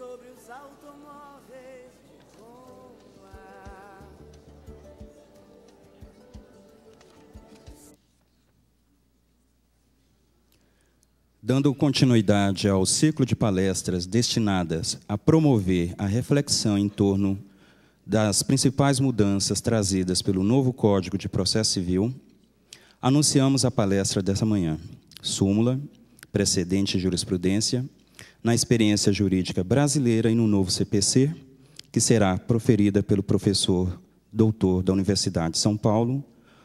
sobre os automóveis de bomba. Dando continuidade ao ciclo de palestras destinadas a promover a reflexão em torno das principais mudanças trazidas pelo novo Código de Processo Civil, anunciamos a palestra dessa manhã, Súmula, Precedente e Jurisprudência, na experiência jurídica brasileira e no novo CPC, que será proferida pelo professor doutor da Universidade de São Paulo,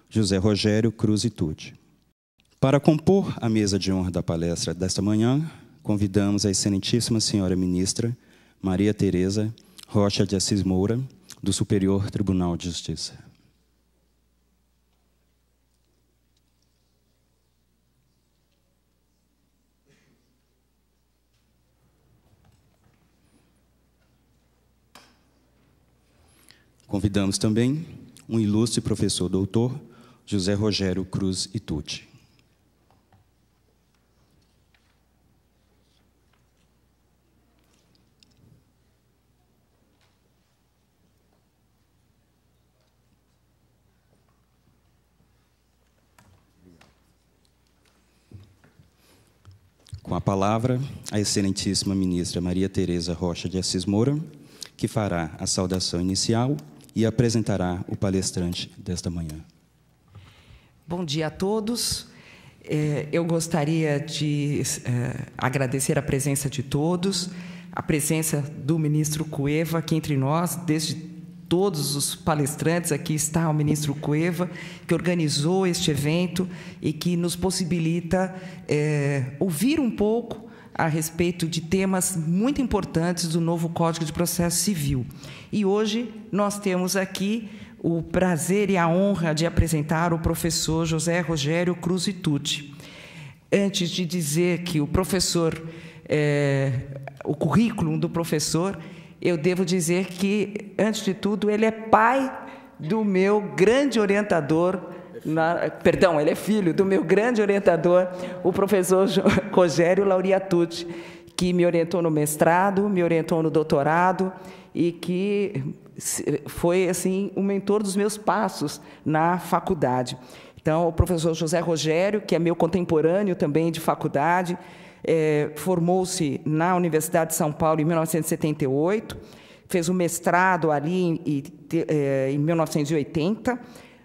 José Rogério Cruz e Tucci. Para compor a mesa de honra da palestra desta manhã, convidamos a excelentíssima senhora ministra Maria Tereza Rocha de Assis Moura, do Superior Tribunal de Justiça. Convidamos também um ilustre professor doutor, José Rogério Cruz e Tucci. Com a palavra, a excelentíssima ministra Maria Tereza Rocha de Assis Moura, que fará a saudação inicial e apresentará o palestrante desta manhã. Bom dia a todos. Eu gostaria de agradecer a presença de todos, a presença do ministro Cueva aqui entre nós, desde todos os palestrantes, aqui está o ministro Cueva, que organizou este evento e que nos possibilita ouvir um pouco a respeito de temas muito importantes do novo Código de Processo Civil. E hoje nós temos aqui o prazer e a honra de apresentar o professor José Rogério Cruz e Tucci. Antes de dizer que o professor, o currículo do professor, eu devo dizer que, antes de tudo, ele é pai do meu grande orientador, perdão, ele é filho do meu grande orientador, o professor Rogério Lauria Tucci, que me orientou no mestrado, me orientou no doutorado e que foi, assim, um mentor dos meus passos na faculdade. Então, o professor José Rogério, que é meu contemporâneo também de faculdade, formou-se na Universidade de São Paulo em 1978, fez o mestrado ali em 1980,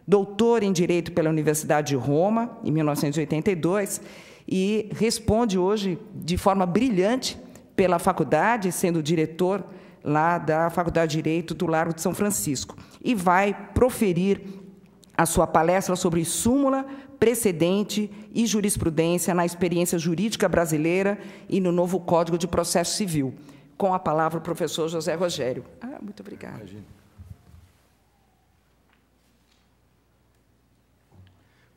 doutor em Direito pela Universidade de Roma, em 1982, e responde hoje de forma brilhante pela faculdade, sendo diretor lá da Faculdade de Direito do Largo de São Francisco, e vai proferir a sua palestra sobre súmula, precedente e jurisprudência na experiência jurídica brasileira e no novo Código de Processo Civil. Com a palavra o professor José Rogério. Muito obrigada. Imagina.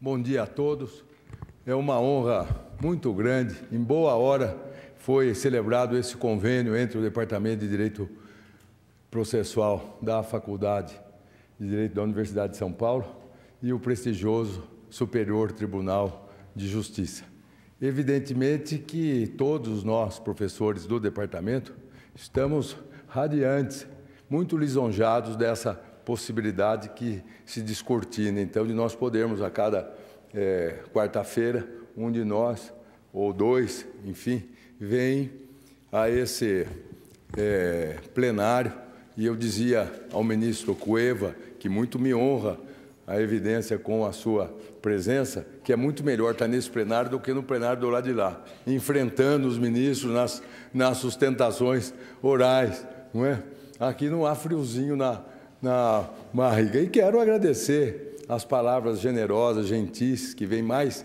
Bom dia a todos. É uma honra muito grande. Em boa hora foi celebrado esse convênio entre o Departamento de Direito Processual da Faculdade de Direito da Universidade de São Paulo e o prestigioso Superior Tribunal de Justiça. Evidentemente que todos nós, professores do departamento, estamos radiantes, muito lisonjados dessa possibilidade que se descortina, então, de nós podermos, a cada quarta-feira, um de nós, ou dois, enfim, vem a esse plenário, e eu dizia ao ministro Cueva, que muito me honra a evidência com a sua presença, que é muito melhor estar nesse plenário do que no plenário do lado de lá, enfrentando os ministros nas sustentações orais, não é? Aqui não há friozinho na barriga. E quero agradecer as palavras generosas, gentis, que vêm mais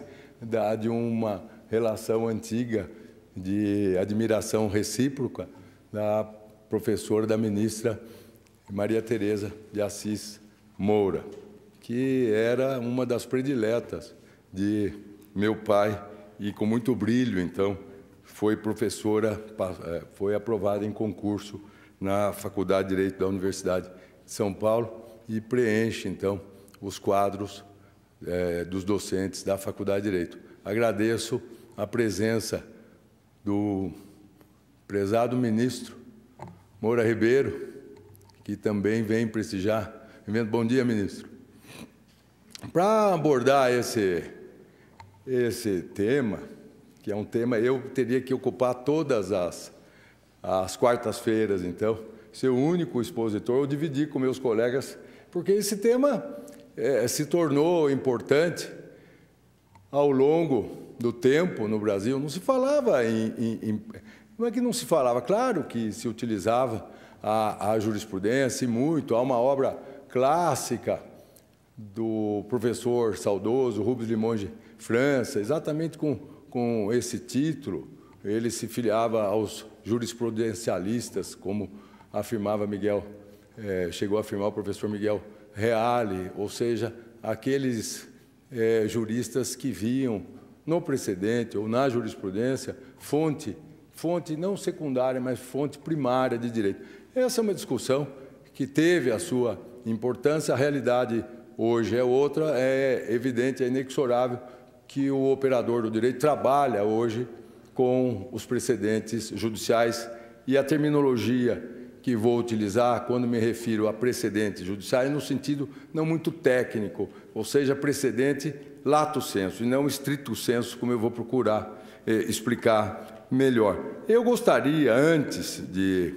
de uma relação antiga de admiração recíproca da professora, da ministra Maria Tereza de Assis Moura, que era uma das prediletas de meu pai e com muito brilho, então, foi professora, foi aprovada em concurso na Faculdade de Direito da Universidade de São Paulo e preenche, então, os quadros dos docentes da Faculdade de Direito. Agradeço a presença do prezado ministro Moura Ribeiro, que também vem prestigiar. Bom dia, ministro. Para abordar esse tema, que é um tema, eu teria que ocupar todas as quartas-feiras, então, ser o único expositor, ou dividir com meus colegas, porque esse tema se tornou importante ao longo do tempo no Brasil. Não se falava não é que não se falava, claro que se utilizava a jurisprudência, e muito. Há uma obra clássica do professor saudoso Rubens Limonge França, exatamente com esse título. Ele se filiava aos jurisprudencialistas, como afirmava chegou a afirmar o professor Miguel Reale, ou seja, aqueles juristas que viam no precedente ou na jurisprudência fonte não secundária, mas fonte primária de direito. Essa é uma discussão que teve a sua importância. A realidade hoje é outra, é evidente, é inexorável que o operador do direito trabalha hoje com os precedentes judiciais, e a terminologia que vou utilizar quando me refiro a precedentes judiciais no sentido não muito técnico, ou seja, precedente lato sensu e não stricto sensu, como eu vou procurar explicar melhor. Eu gostaria, antes de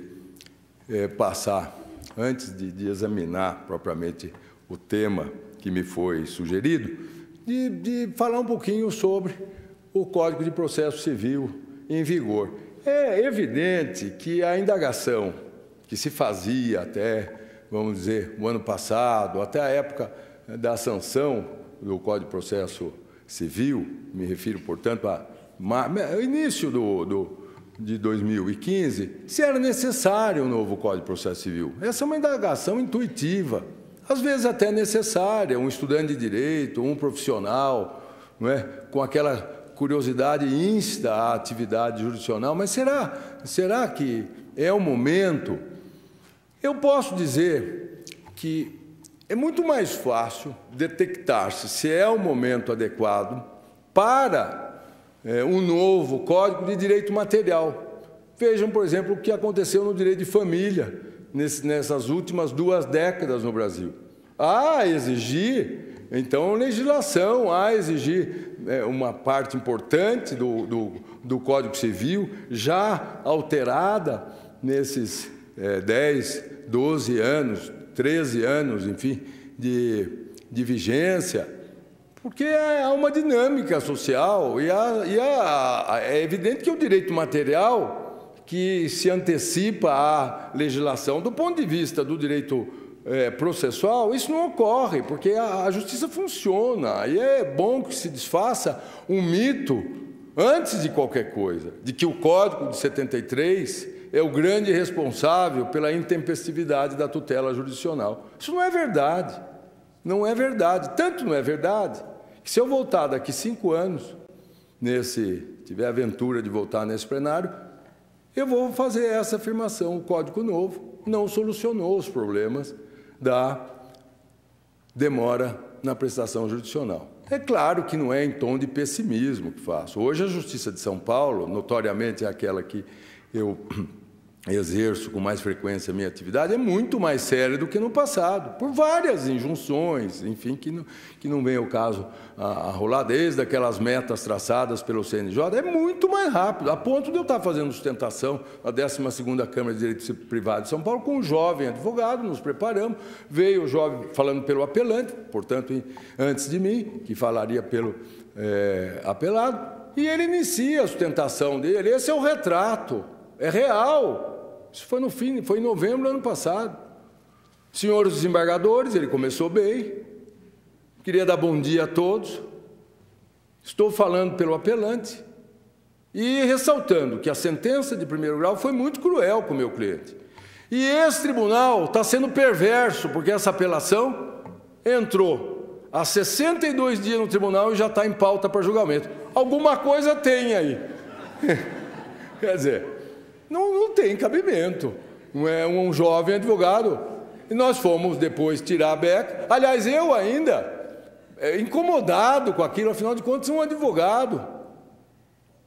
examinar propriamente o tema que me foi sugerido, de falar um pouquinho sobre o Código de Processo Civil em vigor. É evidente que a indagação que se fazia até, vamos dizer, o ano passado, até a época da sanção do Código de Processo Civil, me refiro, portanto, ao início de 2015, se era necessário um novo Código de Processo Civil. Essa é uma indagação intuitiva, às vezes até necessária. Um estudante de direito, um profissional, não é, com aquela curiosidade insta à atividade jurisdicional, mas será que é o momento? Eu posso dizer que é muito mais fácil detectar-se se é o momento adequado para um novo Código de Direito Material. Vejam, por exemplo, o que aconteceu no direito de família nessas últimas 2 décadas no Brasil. Há exigir, então, legislação, há exigir uma parte importante do Código Civil já alterada nesses 10, 12 anos, 13 anos, enfim, de vigência, porque há uma dinâmica social e é evidente que o direito material que se antecipa à legislação do ponto de vista do direito processual, isso não ocorre, porque a justiça funciona, e é bom que se desfaça um mito, antes de qualquer coisa, de que o Código de 73 é o grande responsável pela intempestividade da tutela jurisdicional. Isso não é verdade. Não é verdade. Tanto não é verdade que, se eu voltar daqui 5 anos, tiver a aventura de voltar nesse plenário, eu vou fazer essa afirmação. O Código Novo não solucionou os problemas da demora na prestação jurisdicional. É claro que não é em tom de pessimismo que faço. Hoje a Justiça de São Paulo, notoriamente é aquela que eu exerço com mais frequência a minha atividade, é muito mais séria do que no passado, por várias injunções, enfim, que não vem ao caso a rolar, desde aquelas metas traçadas pelo CNJ, é muito mais rápido, a ponto de eu estar fazendo sustentação na 12ª Câmara de Direito Privado de São Paulo com um jovem advogado, nos preparamos, veio o jovem falando pelo apelante, portanto, antes de mim, que falaria pelo apelado, e ele inicia a sustentação dele. Esse é o retrato, é real. Isso foi em novembro do ano passado. Senhores desembargadores, ele começou bem. Queria dar bom dia a todos. Estou falando pelo apelante e ressaltando que a sentença de 1º grau foi muito cruel com o meu cliente. E esse tribunal está sendo perverso, porque essa apelação entrou há 62 dias no tribunal e já está em pauta para julgamento. Alguma coisa tem aí. Quer dizer, não tem cabimento. Não é um jovem advogado. E nós fomos depois tirar a beca. Aliás, eu ainda, incomodado com aquilo, afinal de contas, um advogado.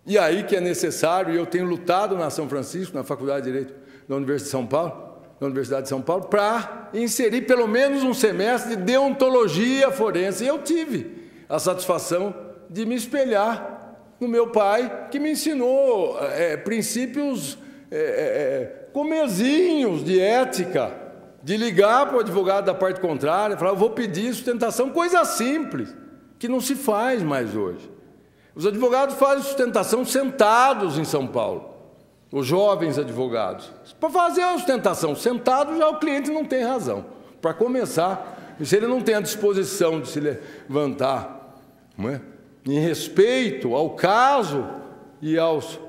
E aí que é necessário, e eu tenho lutado na São Francisco, na Faculdade de Direito da Universidade de São Paulo, para inserir pelo menos um semestre de deontologia forense. E eu tive a satisfação de me espelhar no meu pai, que me ensinou princípios comezinhos de ética, de ligar para o advogado da parte contrária, falar, eu vou pedir sustentação, coisa simples, que não se faz mais hoje. Os advogados fazem sustentação sentados em São Paulo, os jovens advogados. Para fazer a sustentação sentado, já o cliente não tem razão. Para começar, se ele não tem a disposição de se levantar, não é? Em respeito ao caso e aos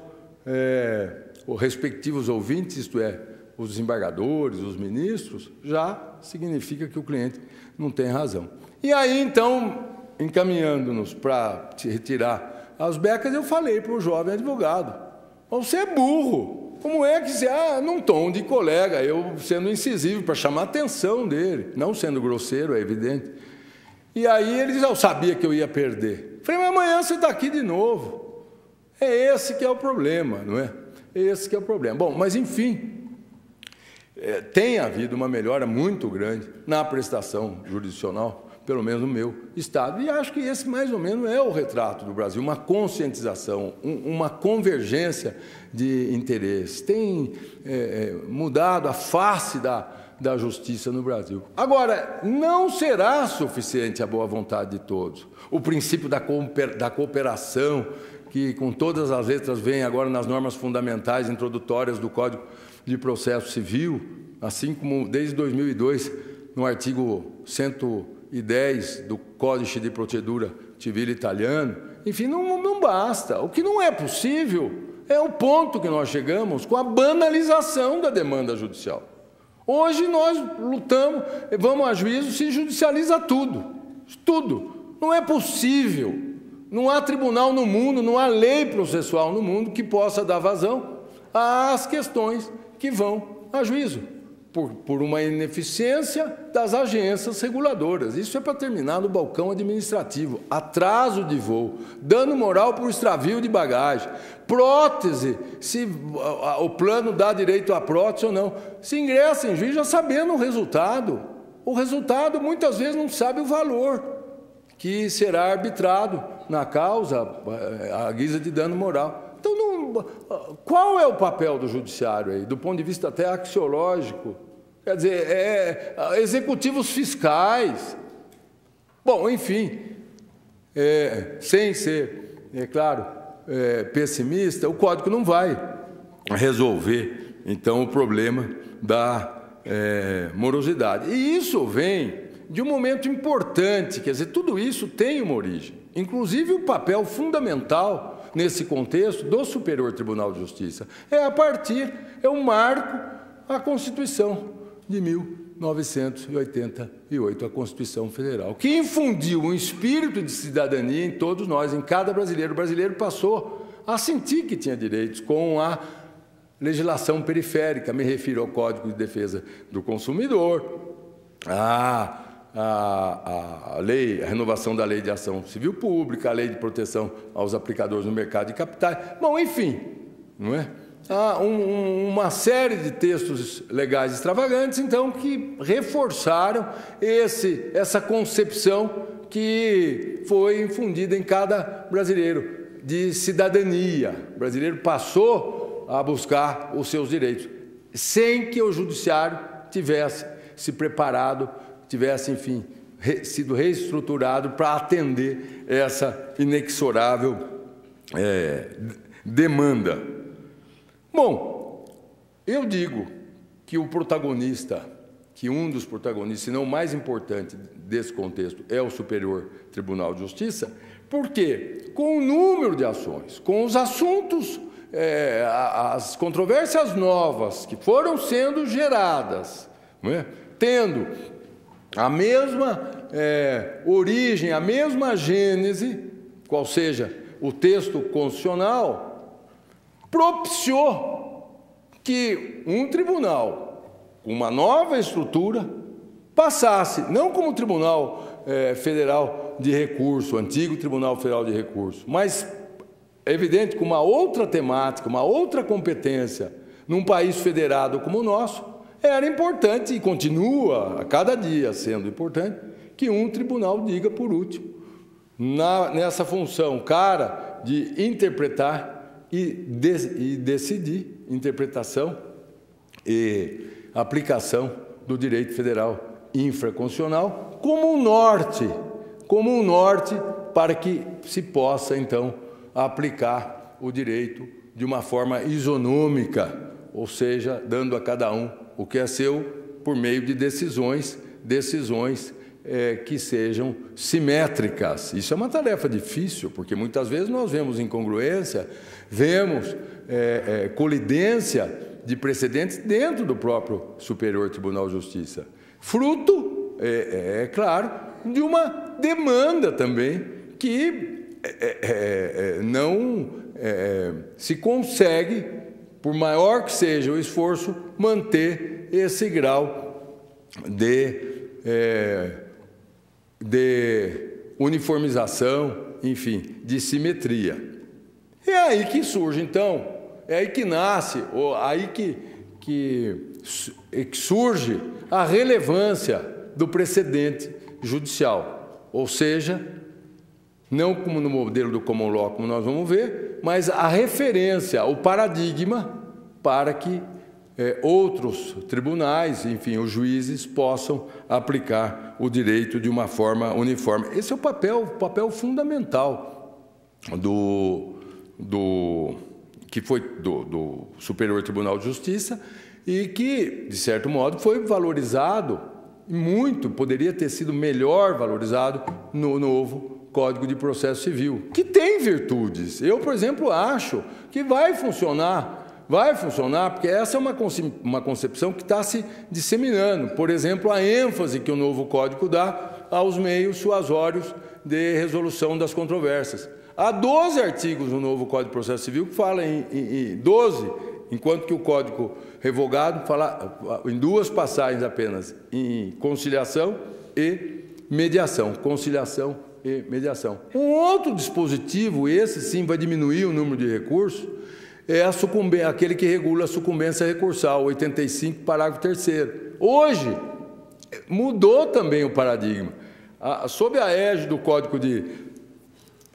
os respectivos ouvintes, isto é, os desembargadores, os ministros, já significa que o cliente não tem razão. E aí, então, encaminhando-nos para retirar as becas, eu falei para o jovem advogado, você é burro, como é que você... num tom de colega, eu sendo incisivo para chamar a atenção dele, não sendo grosseiro, é evidente. E aí ele disse, eu sabia que eu ia perder. Falei, mas amanhã você está aqui de novo. É esse que é o problema, não é? Esse que é o problema. Bom, mas enfim, tem havido uma melhora muito grande na prestação jurisdicional, pelo menos no meu estado, e acho que esse mais ou menos é o retrato do Brasil, uma conscientização, uma convergência de interesses. Tem mudado a face da justiça no Brasil. Agora, não será suficiente a boa vontade de todos. O princípio da cooperação, que com todas as letras vem agora nas normas fundamentais introdutórias do Código de Processo Civil, assim como desde 2002, no artigo 110 do Códice de Procedura Civile italiano, enfim, não basta. O que não é possível é o ponto que nós chegamos com a banalização da demanda judicial. Hoje nós lutamos, vamos a juízo, se judicializa tudo. Tudo. Não é possível. Não há tribunal no mundo, não há lei processual no mundo que possa dar vazão às questões que vão a juízo, por uma ineficiência das agências reguladoras. Isso é para terminar no balcão administrativo. Atraso de voo, dano moral por extravio de bagagem, prótese, se o plano dá direito à prótese ou não. Se ingressa em juízo já sabendo o resultado. O resultado muitas vezes não sabe o valor que será arbitrado na causa à guisa de dano moral. Então, qual é o papel do judiciário aí, do ponto de vista até axiológico? Quer dizer, executivos fiscais. Bom, enfim, sem ser, claro, pessimista, o Código não vai resolver, então, o problema da morosidade. E isso vem de um momento importante, quer dizer, tudo isso tem uma origem, inclusive o papel fundamental nesse contexto do Superior Tribunal de Justiça. É um marco, a Constituição de 1988, a Constituição Federal, que infundiu um espírito de cidadania em todos nós, em cada brasileiro. O brasileiro passou a sentir que tinha direitos com a legislação periférica, me refiro ao Código de Defesa do Consumidor, a renovação da Lei de Ação Civil Pública, a Lei de Proteção aos Aplicadores no Mercado de Capitais. Bom, enfim, não é? Há uma série de textos legais extravagantes, então, que reforçaram essa concepção que foi infundida em cada brasileiro de cidadania. O brasileiro passou a buscar os seus direitos, sem que o judiciário tivesse se preparado, tivesse, enfim, sido reestruturado para atender essa inexorável demanda. Bom, eu digo que o protagonista, que um dos protagonistas, se não o mais importante desse contexto, é o Superior Tribunal de Justiça, porque com o número de ações, com os assuntos, as controvérsias novas que foram sendo geradas, não é? Tendo a mesma origem, a mesma gênese, qual seja o texto constitucional, propiciou que um tribunal, uma nova estrutura, passasse, não como Tribunal Federal de Recurso, antigo Tribunal Federal de Recurso, mas, é evidente, com uma outra temática, uma outra competência, Num país federado como o nosso, era importante e continua a cada dia sendo importante que um tribunal diga por último, nessa função cara de interpretar e decidir interpretação e aplicação do direito federal infraconstitucional como um norte para que se possa, então, aplicar o direito de uma forma isonômica, ou seja, dando a cada um o que é seu por meio de decisões que sejam simétricas. Isso é uma tarefa difícil, porque muitas vezes nós vemos incongruência, vemos colidência de precedentes dentro do próprio Superior Tribunal de Justiça, fruto, claro, de uma demanda também que não se consegue, por maior que seja o esforço, manter esse grau de uniformização, enfim, de simetria. É aí que surge, então, é aí que nasce, ou aí que surge a relevância do precedente judicial. Ou seja, não como no modelo do common law, como nós vamos ver, mas a referência, o paradigma para que outros tribunais, enfim, os juízes possam aplicar o direito de uma forma uniforme. Esse é o papel fundamental que foi do Superior Tribunal de Justiça e que, de certo modo, foi valorizado muito, poderia ter sido melhor valorizado no novo Código de Processo Civil, que tem virtudes. Eu, por exemplo, acho que vai funcionar, porque essa é uma concepção que está se disseminando. Por exemplo, a ênfase que o novo Código dá aos meios suasórios de resolução das controvérsias. Há 12 artigos no novo Código de Processo Civil que falam em 12, enquanto que o Código revogado fala em 2 passagens apenas, em conciliação e mediação. Conciliação e mediação. Um outro dispositivo, esse sim vai diminuir o número de recursos, é aquele que regula a sucumbência recursal, 85, parágrafo 3º. Hoje, mudou também o paradigma. Sob a égide do Código de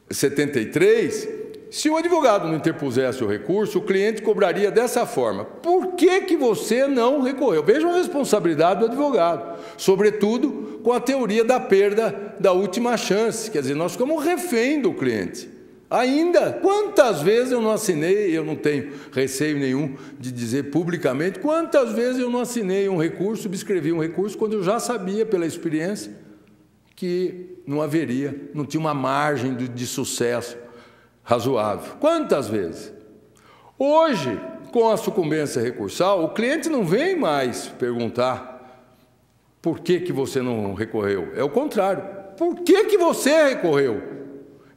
73, se o advogado não interpusesse o recurso, o cliente cobraria dessa forma. Por que você não recorreu? Veja a responsabilidade do advogado, sobretudo com a teoria da perda da última chance. Quer dizer, nós ficamos refém do cliente. Ainda, quantas vezes eu não assinei, eu não tenho receio nenhum de dizer publicamente, quantas vezes eu não assinei um recurso, subscrevi um recurso, quando eu já sabia pela experiência que não tinha uma margem de sucesso razoável. Quantas vezes? Hoje, com a sucumbência recursal, o cliente não vem mais perguntar por que você não recorreu. É o contrário. Por que você recorreu?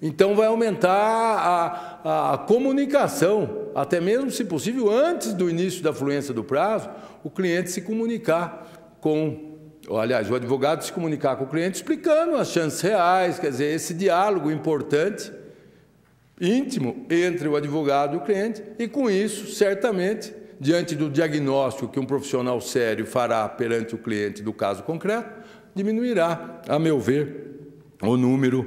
Então vai aumentar a comunicação, até mesmo, se possível, antes do início da fluência do prazo, o cliente se comunicar o advogado se comunicar com o cliente explicando as chances reais, quer dizer, esse diálogo importante, íntimo, entre o advogado e o cliente, e com isso, certamente, diante do diagnóstico que um profissional sério fará perante o cliente do caso concreto, diminuirá, a meu ver, o número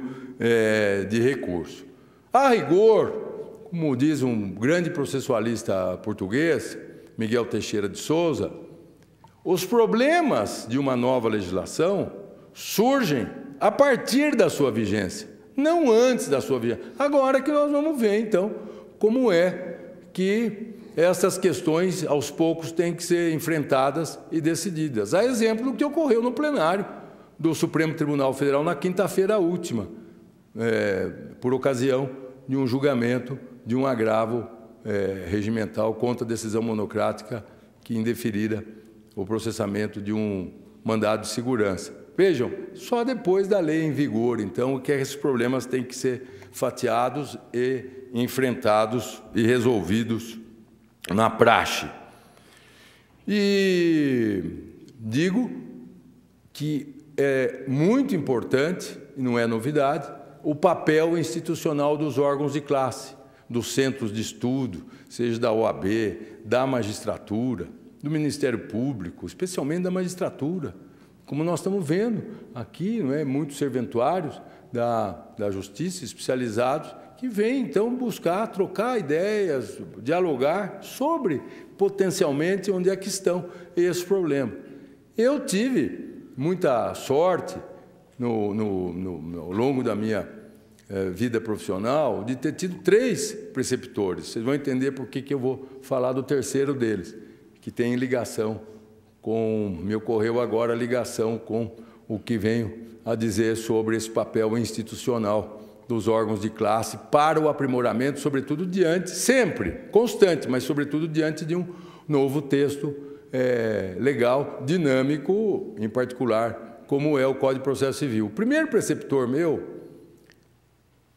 de recursos. A rigor, como diz um grande processualista português, Miguel Teixeira de Souza, os problemas de uma nova legislação surgem a partir da sua vigência, não antes da sua vigência. Agora que nós vamos ver, então, como é que essas questões, aos poucos, têm que ser enfrentadas e decididas. A exemplo do que ocorreu no plenário do Supremo Tribunal Federal na quinta-feira última, por ocasião de um julgamento de um agravo regimental contra a decisão monocrática que indeferira o processamento de um mandado de segurança. Vejam, só depois da lei em vigor, então, que esses problemas têm que ser fatiados e enfrentados e resolvidos na praxe. E digo que é muito importante, e não é novidade, o papel institucional dos órgãos de classe. dos centros de estudo, seja da OAB, da magistratura, do Ministério Público, especialmente da magistratura, como nós estamos vendo aqui, não é? Muitos serventuários da Justiça especializados que vêm, então, buscar, trocar ideias, dialogar sobre, potencialmente, onde é que estão esses problemas. Eu tive muita sorte, ao longo da minha vida profissional, de ter tido 3 preceptores. Vocês vão entender por que eu vou falar do terceiro deles, que tem ligação me ocorreu agora a ligação com o que venho a dizer sobre esse papel institucional dos órgãos de classe para o aprimoramento, sobretudo sempre, constante, mas sobretudo diante de um novo texto legal, dinâmico, em particular, como é o Código de Processo Civil. O primeiro preceptor meu,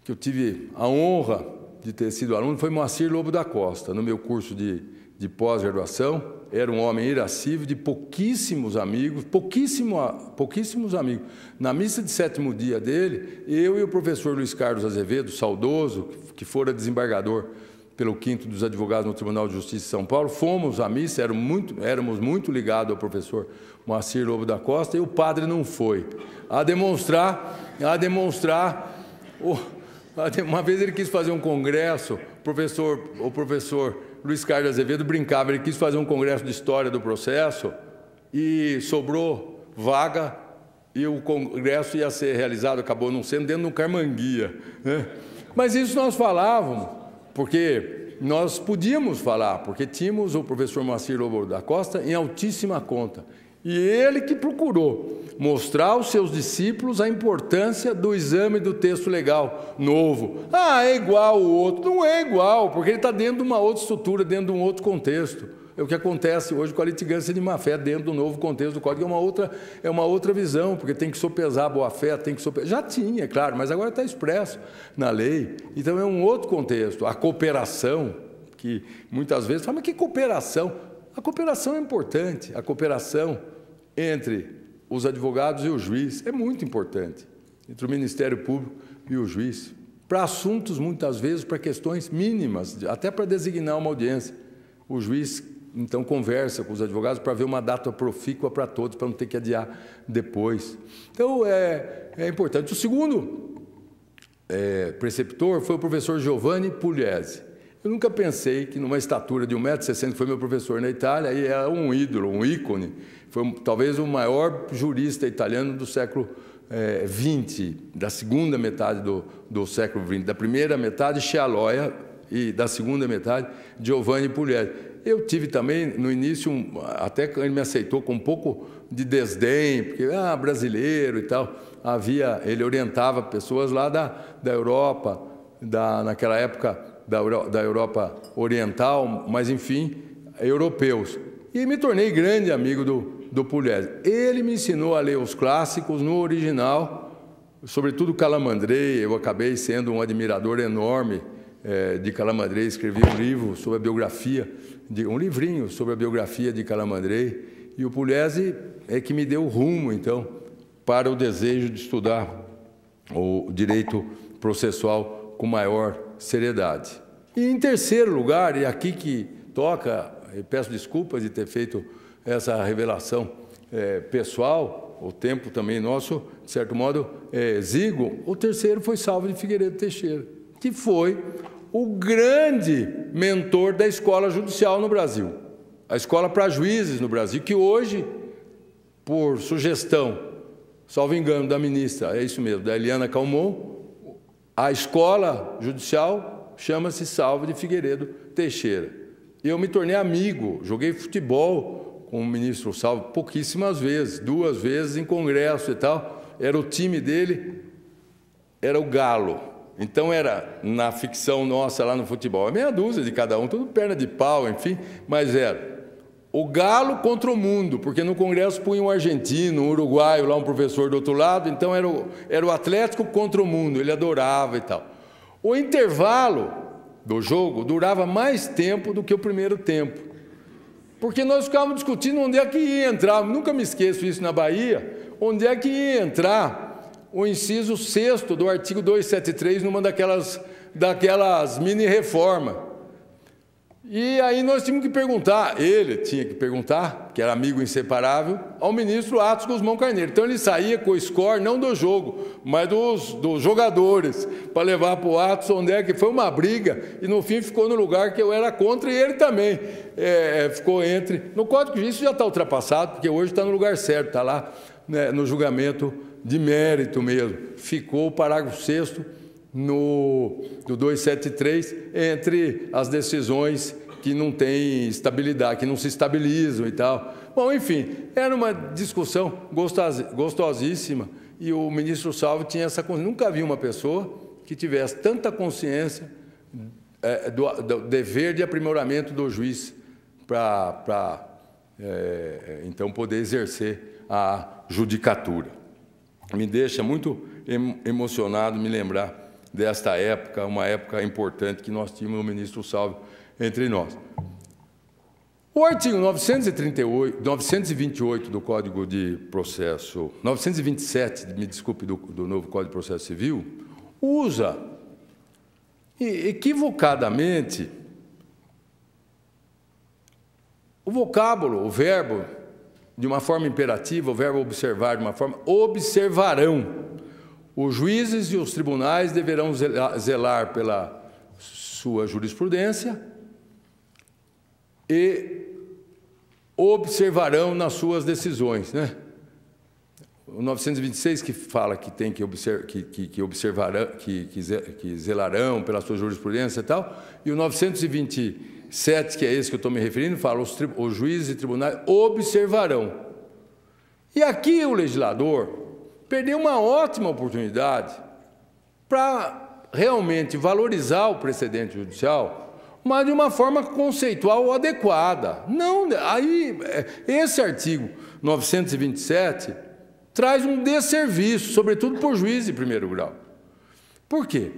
que eu tive a honra de ter sido aluno, foi Moacir Lobo da Costa, no meu curso de pós-graduação. Era um homem irascível, de pouquíssimos amigos, pouquíssimos amigos. Na missa de 7º dia dele, eu e o professor Luiz Carlos Azevedo, saudoso, que fora desembargador pelo 5º dos advogados no Tribunal de Justiça de São Paulo, fomos à missa, éramos muito ligados ao professor Moacir Lobo da Costa, e o padre não foi. Uma vez ele quis fazer um congresso, o professor Luiz Carlos Azevedo brincava, ele quis fazer um congresso de história do processo e sobrou vaga e o congresso ia ser realizado, acabou não sendo, dentro de um Carmanguia, né? Mas isso nós falávamos, porque nós podíamos falar, porque tínhamos o professor Moacir Lobo da Costa em altíssima conta. E ele que procurou mostrar aos seus discípulos a importância do exame do texto legal novo. É igual o outro. Não é igual, porque ele está dentro de uma outra estrutura, dentro de um outro contexto. É o que acontece hoje com a litigância de má-fé, dentro do novo contexto do Código. É uma outra visão, porque tem que sopesar a boa-fé, já tinha, é claro, mas agora está expresso na lei. Então é um outro contexto. A cooperação, que muitas vezes fala, mas que cooperação? A cooperação é importante, a cooperação entre os advogados e o juiz é muito importante, entre o Ministério Público e o juiz, para assuntos, muitas vezes, para questões mínimas, até para designar uma audiência. O juiz, então, conversa com os advogados para ver uma data profícua para todos, para não ter que adiar depois. Então, é importante. O segundo preceptor foi o professor Giovanni Pugliese. Eu nunca pensei que, numa estatura de 1,60 m, que foi meu professor na Itália, e é um ídolo, um ícone, foi talvez o maior jurista italiano do século XX, da segunda metade do século XX, da primeira metade, Scialoia, e da segunda metade, Giovanni Pugliese. Eu tive também, no início, até que ele me aceitou com um pouco de desdém, porque, brasileiro e tal, ele orientava pessoas lá da Europa, naquela época, da Europa Oriental, mas, enfim, europeus. E me tornei grande amigo do Pugliese. Ele me ensinou a ler os clássicos no original, sobretudo Calamandrei. Eu acabei sendo um admirador enorme de Calamandrei. Escrevi um livro sobre a biografia, um livrinho sobre a biografia de Calamandrei. E o Pugliese é que me deu rumo, então, para o desejo de estudar o direito processual com maior seriedade. E em terceiro lugar, e aqui que toca, eu peço desculpas de ter feito essa revelação pessoal, o tempo também nosso, de certo modo, exíguo, o terceiro foi Salvo de Figueiredo Teixeira, que foi o grande mentor da escola judicial no Brasil, a escola para juízes no Brasil, que hoje, por sugestão, salvo engano, da ministra, é isso mesmo, da Eliana Calmon, a escola judicial chama-se Salvo de Figueiredo Teixeira. E eu me tornei amigo, joguei futebol com o ministro Salvo pouquíssimas vezes, 2 vezes em congresso e tal. Era o time dele, era o Galo. Então era, na ficção nossa lá no futebol, meia dúzia de cada um, tudo perna de pau, enfim, mas era o Galo contra o mundo, porque no congresso punha um argentino, um uruguaio, lá um professor do outro lado, então era o Atlético contra o mundo, ele adorava e tal. O intervalo do jogo durava mais tempo do que o primeiro tempo, porque nós ficávamos discutindo onde é que ia entrar, nunca me esqueço isso na Bahia, onde é que ia entrar o inciso 6º do artigo 273 numa daquelas daquelas mini-reformas. E aí nós tínhamos que perguntar, ele tinha que perguntar, que era amigo inseparável, ao ministro Atos Guzmão Carneiro. Então ele saía com o score, não do jogo, mas dos jogadores, para levar para o Atos, onde é que foi uma briga, e no fim ficou no lugar que eu era contra, e ele também ficou entre. No Código de Justiça já está ultrapassado, porque hoje está no lugar certo, está lá, né, no julgamento de mérito mesmo. Ficou o parágrafo 6º do 273, entre as decisões que não têm estabilidade, que não se estabilizam e tal. Bom, enfim, era uma discussão gostosíssima, e o ministro Salvo tinha essa consciência. Nunca vi uma pessoa que tivesse tanta consciência do dever de aprimoramento do juiz para então poder exercer a judicatura. Me deixa muito emocionado me lembrar desta época, uma época importante que nós tínhamos o ministro Salvo entre nós. O artigo 928 do Código de Processo, 927, me desculpe, do novo Código de Processo Civil, usa equivocadamente o vocábulo, o verbo, de uma forma imperativa, o verbo observar de uma forma, observarão. Os juízes e os tribunais deverão zelar pela sua jurisprudência e observarão nas suas decisões, né? O 926 que fala que tem que observarão, que zelarão pela sua jurisprudência e tal, e o 927, que é esse que eu estou me referindo, fala os juízes e tribunais observarão. E aqui o legislador perdeu uma ótima oportunidade para realmente valorizar o precedente judicial, mas de uma forma conceitual adequada. Não, aí esse artigo 927 traz um desserviço, sobretudo por juiz de primeiro grau. Por quê?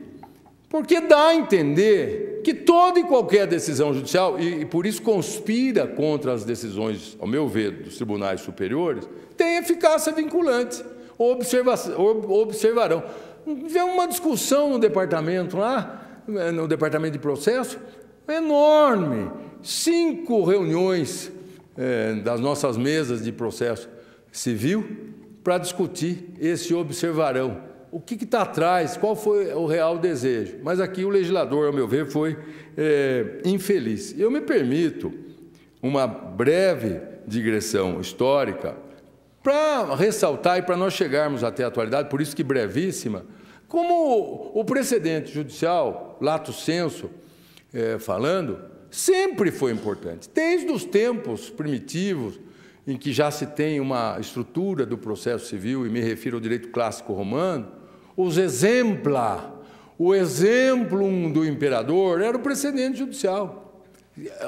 Porque dá a entender que toda e qualquer decisão judicial, e por isso conspira contra as decisões, ao meu ver, dos tribunais superiores, tem eficácia vinculante. Observarão. Vê uma discussão no departamento lá, no departamento de processo, enorme. 5 reuniões das nossas mesas de processo civil para discutir esse observarão. O que está atrás, qual foi o real desejo. Mas aqui o legislador, ao meu ver, foi infeliz. Eu me permito uma breve digressão histórica para ressaltar e para nós chegarmos até a atualidade, por isso que brevíssima, como o precedente judicial, lato sensu, falando, sempre foi importante. Desde os tempos primitivos, em que já se tem uma estrutura do processo civil, e me refiro ao direito clássico romano, o exemplo do imperador era o precedente judicial.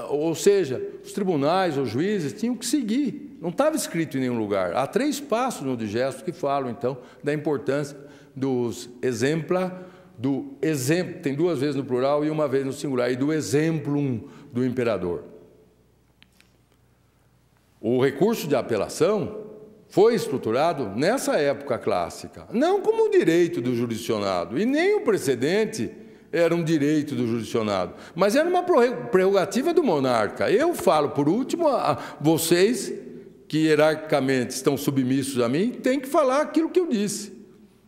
Ou seja, os tribunais, os juízes tinham que seguir. Não estava escrito em nenhum lugar. Há 3 passos no digesto que falam, então, da importância dos exempla, tem 2 vezes no plural e 1 vez no singular, e do exemplum do imperador. O recurso de apelação foi estruturado nessa época clássica, não como direito do jurisdicionado, e nem o precedente era um direito do jurisdicionado, mas era uma prerrogativa do monarca. Eu falo, por último, a vocês que hierarquicamente estão submissos a mim, têm que falar aquilo que eu disse.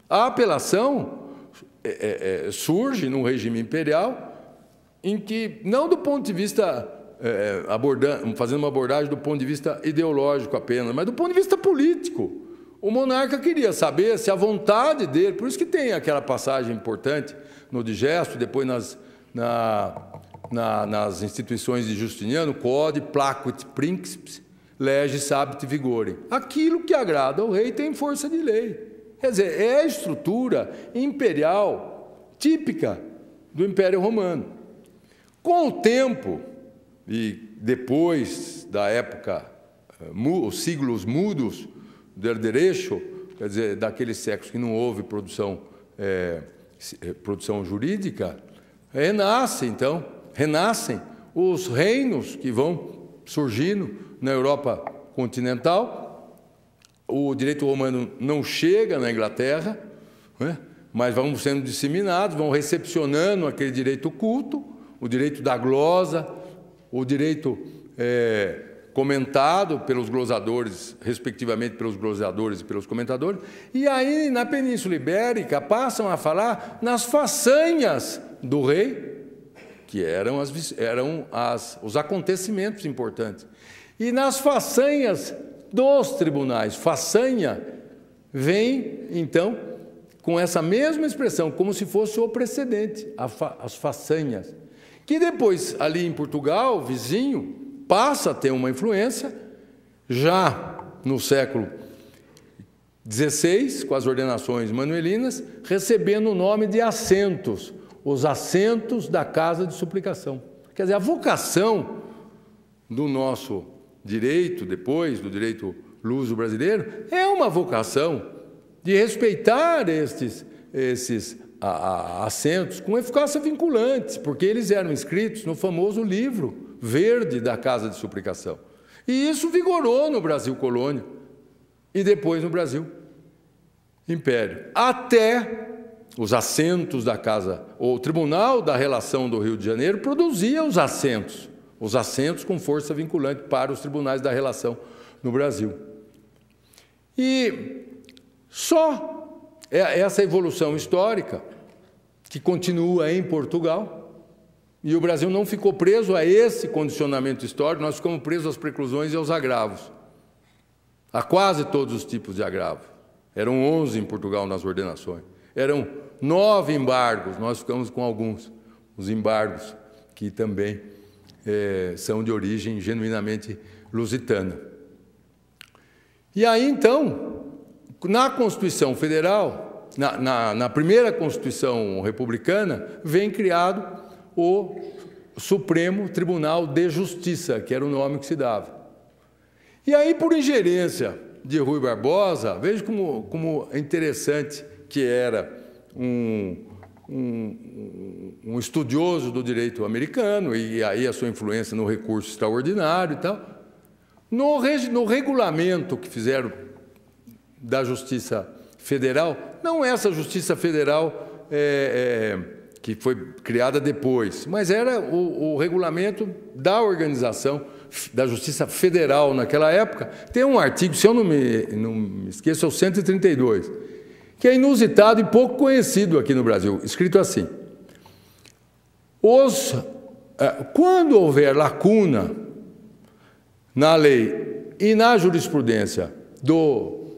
A apelação surge num regime imperial em que, não do ponto de vista, fazendo uma abordagem do ponto de vista ideológico apenas, mas do ponto de vista político. O monarca queria saber se a vontade dele, por isso que tem aquela passagem importante no digesto, depois nas instituições de Justiniano, Code, Placuit Princeps, Legis Habit Vigore. Aquilo que agrada ao rei tem força de lei. Quer dizer, é a estrutura imperial típica do Império Romano. Com o tempo, e depois da época, os siglos mudos del derecho, quer dizer, daqueles séculos que não houve produção jurídica, renascem os reinos que vão surgindo na Europa continental. O direito romano não chega na Inglaterra, né? mas vão sendo disseminados, vão recepcionando aquele direito culto, o direito da glosa, o direito comentado pelos glosadores, respectivamente pelos glosadores e pelos comentadores, e aí na Península Ibérica passam a falar nas façanhas do rei, que eram os acontecimentos importantes, e nas façanhas dos tribunais. Façanha vem, então, com essa mesma expressão, como se fosse o precedente, as façanhas, que depois, ali em Portugal, vizinho, passa a ter uma influência, já no século XVI, com as ordenações manuelinas, recebendo o nome de assentos, os assentos da Casa de Suplicação. Quer dizer, a vocação do nosso direito, depois do direito luso-brasileiro, é uma vocação de respeitar esses assentos com eficácia vinculante, porque eles eram inscritos no famoso livro verde da Casa de Suplicação. E isso vigorou no Brasil colônia e depois no Brasil império. Até os assentos da Casa, o Tribunal da Relação do Rio de Janeiro produzia os assentos com força vinculante para os tribunais da relação no Brasil. E só essa evolução histórica que continua em Portugal, e o Brasil não ficou preso a esse condicionamento histórico, nós ficamos presos às preclusões e aos agravos, a quase todos os tipos de agravo. Eram 11 em Portugal nas ordenações, eram 9 embargos, nós ficamos com alguns, os embargos que também são de origem genuinamente lusitana. E aí, então, na Constituição Federal, na primeira Constituição republicana, vem criado o Supremo Tribunal de Justiça, que era o nome que se dava. E aí, por ingerência de Rui Barbosa, veja como é interessante que era um estudioso do direito americano, e aí a sua influência no recurso extraordinário e tal. No regulamento que fizeram da Justiça Federal, não essa Justiça Federal que foi criada depois, mas era o regulamento da organização da Justiça Federal naquela época. Tem um artigo, se eu não me esqueço, é o 132, que é inusitado e pouco conhecido aqui no Brasil, escrito assim: quando houver lacuna na lei e na jurisprudência do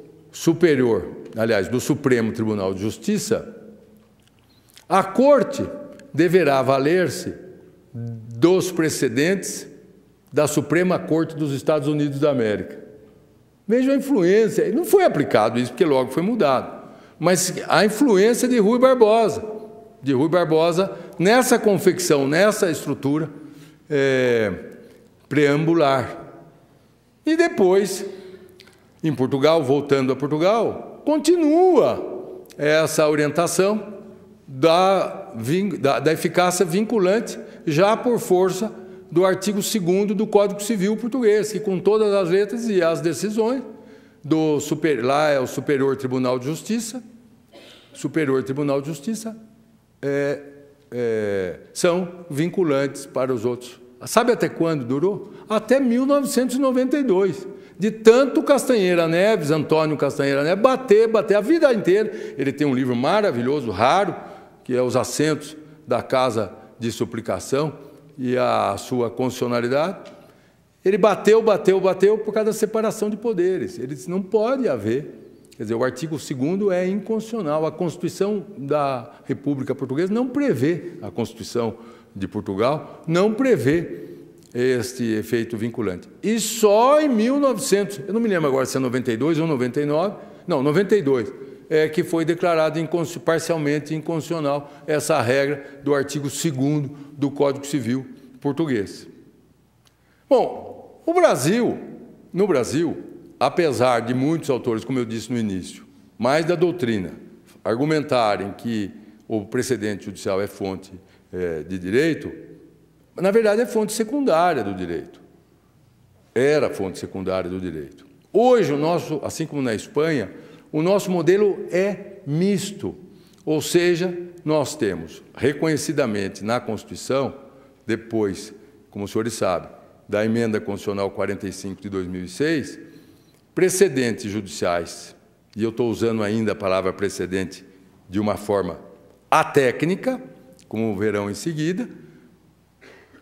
Supremo Tribunal de Justiça, a Corte deverá valer-se dos precedentes da Suprema Corte dos Estados Unidos da América. Vejam a influência, e não foi aplicado isso porque logo foi mudado, mas a influência de Rui Barbosa nessa confecção, nessa estrutura preambular. E depois, em Portugal, voltando a Portugal, continua essa orientação da eficácia vinculante, já por força do artigo 2º do Código Civil português, que com todas as letras e as decisões lá é o Superior Tribunal de Justiça, são vinculantes para os outros. Sabe até quando durou? Até 1992. De tanto Castanheira Neves, Antônio Castanheira Neves, bater a vida inteira. Ele tem um livro maravilhoso, raro, que é Os Assentos da Casa de Suplicação e a sua constitucionalidade. Ele bateu por causa da separação de poderes. Ele disse, não pode haver. Quer dizer, o artigo 2º é inconstitucional. A Constituição da República Portuguesa não prevê, a Constituição de Portugal não prevê este efeito vinculante. E só em 1900, eu não me lembro agora se é 92 ou 99, não, 92, que foi declarado parcialmente inconstitucional essa regra do artigo 2º do Código Civil português. Bom, no Brasil, apesar de muitos autores, como eu disse no início, mais da doutrina, argumentarem que o precedente judicial é fonte de direito, na verdade é fonte secundária do direito. Era fonte secundária do direito. Hoje, assim como na Espanha, o nosso modelo é misto. Ou seja, nós temos reconhecidamente na Constituição, depois, como os senhores sabem, da Emenda Constitucional 45 de 2006, precedentes judiciais, e eu estou usando ainda a palavra precedente de uma forma atécnica, como verão em seguida,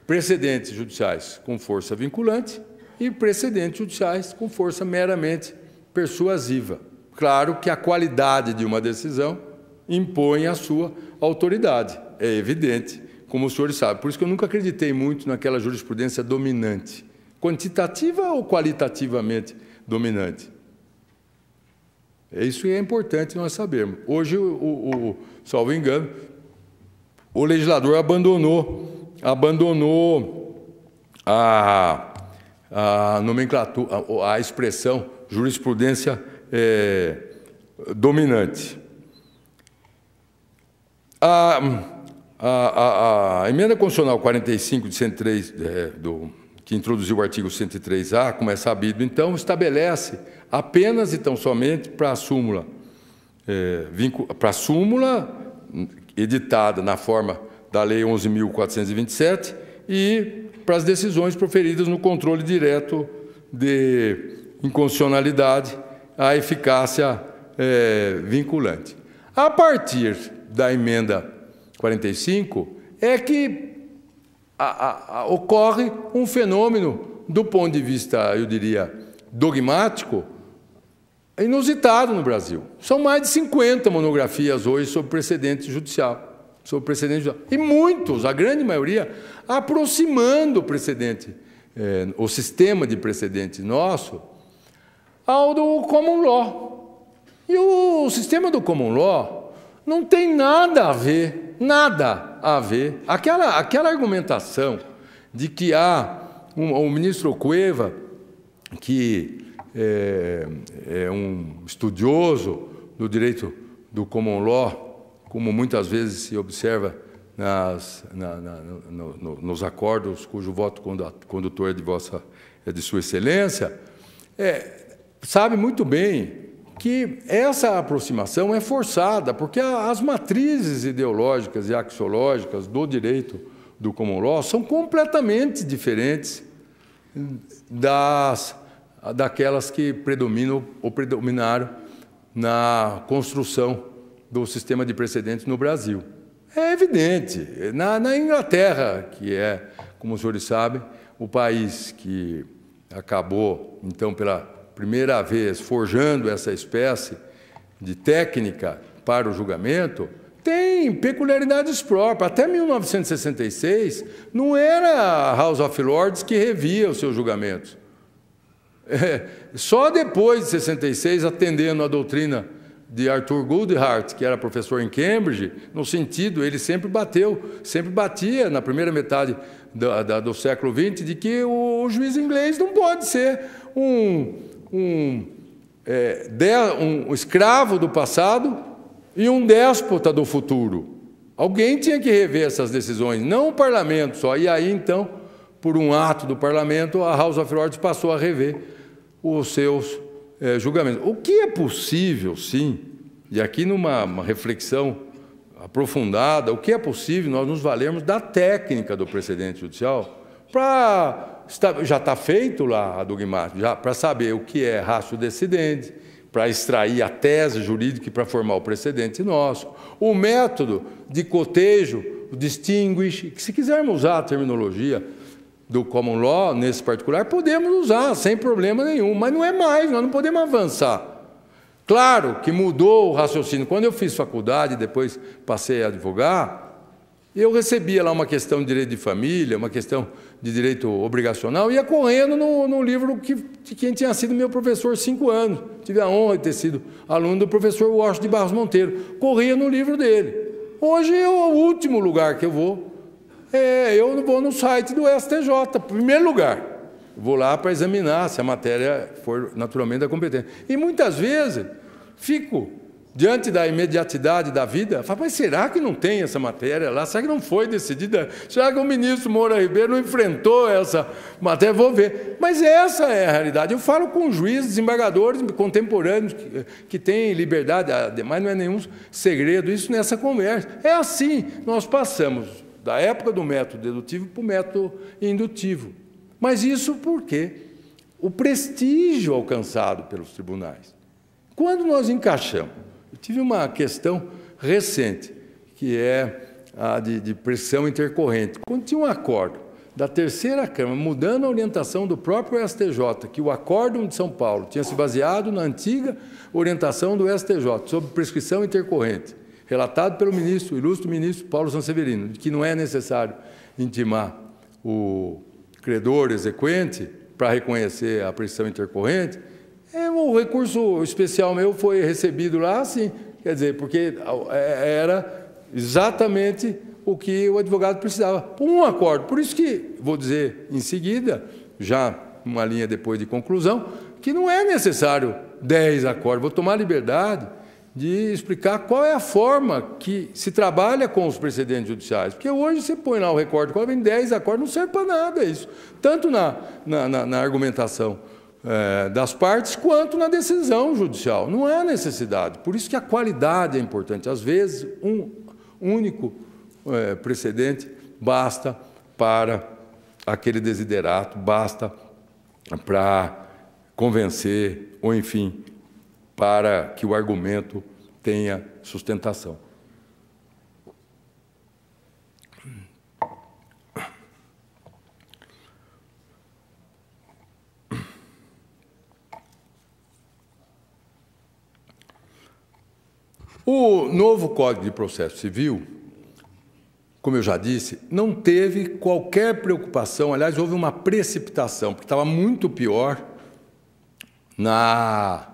precedentes judiciais com força vinculante e precedentes judiciais com força meramente persuasiva. Claro que a qualidade de uma decisão impõe a sua autoridade, é evidente, como os senhores sabem. Por isso que eu nunca acreditei muito naquela jurisprudência dominante, quantitativa ou qualitativamente dominante. Isso é importante nós sabermos. Hoje, salvo engano, o legislador abandonou a nomenclatura, a expressão jurisprudência dominante. A Emenda Constitucional 45 de 103, que introduziu o artigo 103A, como é sabido, então, estabelece apenas e tão somente para a súmula editada na forma da Lei 11.427 e para as decisões proferidas no controle direto de inconstitucionalidade, a eficácia vinculante. A partir da Emenda 45, é que ocorre um fenômeno, do ponto de vista, eu diria, dogmático, inusitado no Brasil. São mais de 50 monografias hoje sobre precedente judicial. E muitos, a grande maioria, aproximando o precedente, o sistema de precedente nosso, ao do common law. E o sistema do common law não tem nada a ver. Aquela argumentação de que o ministro Cueva, que é um estudioso do direito do common law, como muitas vezes se observa nos acordos cujo voto condutor é de Sua Excelência, sabe muito bem que essa aproximação é forçada, porque as matrizes ideológicas e axiológicas do direito do common law são completamente diferentes daquelas que predominam ou predominaram na construção do sistema de precedentes no Brasil. É evidente. Na Inglaterra, que é, como os senhores sabem, o país que acabou, então, pela primeira vez, forjando essa espécie de técnica para o julgamento, tem peculiaridades próprias. Até 1966, não era a House of Lords que revia os seus julgamentos. Só depois de 66, atendendo à doutrina de Arthur Goldhart, que era professor em Cambridge, no sentido, ele sempre batia na primeira metade do século XX, de que o juiz inglês não pode ser um escravo do passado e um déspota do futuro. Alguém tinha que rever essas decisões, não o parlamento só. E aí, então, por um ato do parlamento, a House of Lords passou a rever os seus julgamentos. O que é possível, sim, e aqui numa reflexão aprofundada, o que é possível nós nos valermos da técnica do precedente judicial para... Já está feito lá a dogmática, para saber o que é ratio decidendi, para extrair a tese jurídica e para formar o precedente nosso. O método de cotejo, o distinguish, que se quisermos usar a terminologia do common law, nesse particular, podemos usar sem problema nenhum, mas não é mais, nós não podemos avançar. Claro que mudou o raciocínio. Quando eu fiz faculdade e depois passei a advogar, eu recebia lá uma questão de direito de família, uma questão de direito obrigacional, ia correndo no livro de quem tinha sido meu professor 5 anos. Tive a honra de ter sido aluno do professor Washington de Barros Monteiro. Corria no livro dele. Hoje é o último lugar que eu vou. Eu vou no site do STJ, primeiro lugar. Vou lá para examinar se a matéria for naturalmente da competência. E muitas vezes fico diante da imediatidade da vida, fala, mas será que não tem essa matéria lá? Será que não foi decidida? Será que o ministro Moura Ribeiro não enfrentou essa matéria? Vou ver. Mas essa é a realidade. Eu falo com juízes, desembargadores contemporâneos que têm liberdade, ademais não é nenhum segredo isso nessa conversa. É assim, nós passamos da época do método dedutivo para o método indutivo. Mas isso por quê? O prestígio alcançado pelos tribunais. Quando nós encaixamos, eu tive uma questão recente, que é a de pressão intercorrente. Quando tinha um acordo da terceira Câmara, mudando a orientação do próprio STJ, que o Acórdão de São Paulo tinha se baseado na antiga orientação do STJ sobre prescrição intercorrente, relatado pelo ministro, ilustre ministro Paulo Sanseverino, de que não é necessário intimar o credor exequente para reconhecer a prescrição intercorrente. O recurso especial meu foi recebido lá, sim, quer dizer, porque era exatamente o que o advogado precisava, um acordo. Por isso que, vou dizer em seguida, já uma linha depois de conclusão, que não é necessário 10 acordos. Vou tomar a liberdade de explicar qual é a forma que se trabalha com os precedentes judiciais. Porque hoje você põe lá o recorde, quando vem 10 acordos, não serve para nada isso, tanto na argumentação das partes, quanto na decisão judicial. Não há necessidade. Por isso que a qualidade é importante. Às vezes, um único precedente basta para aquele desiderato, basta para convencer, ou, enfim, para que o argumento tenha sustentação. O novo Código de Processo Civil, como eu já disse, não teve qualquer preocupação, aliás, houve uma precipitação, porque estava muito pior na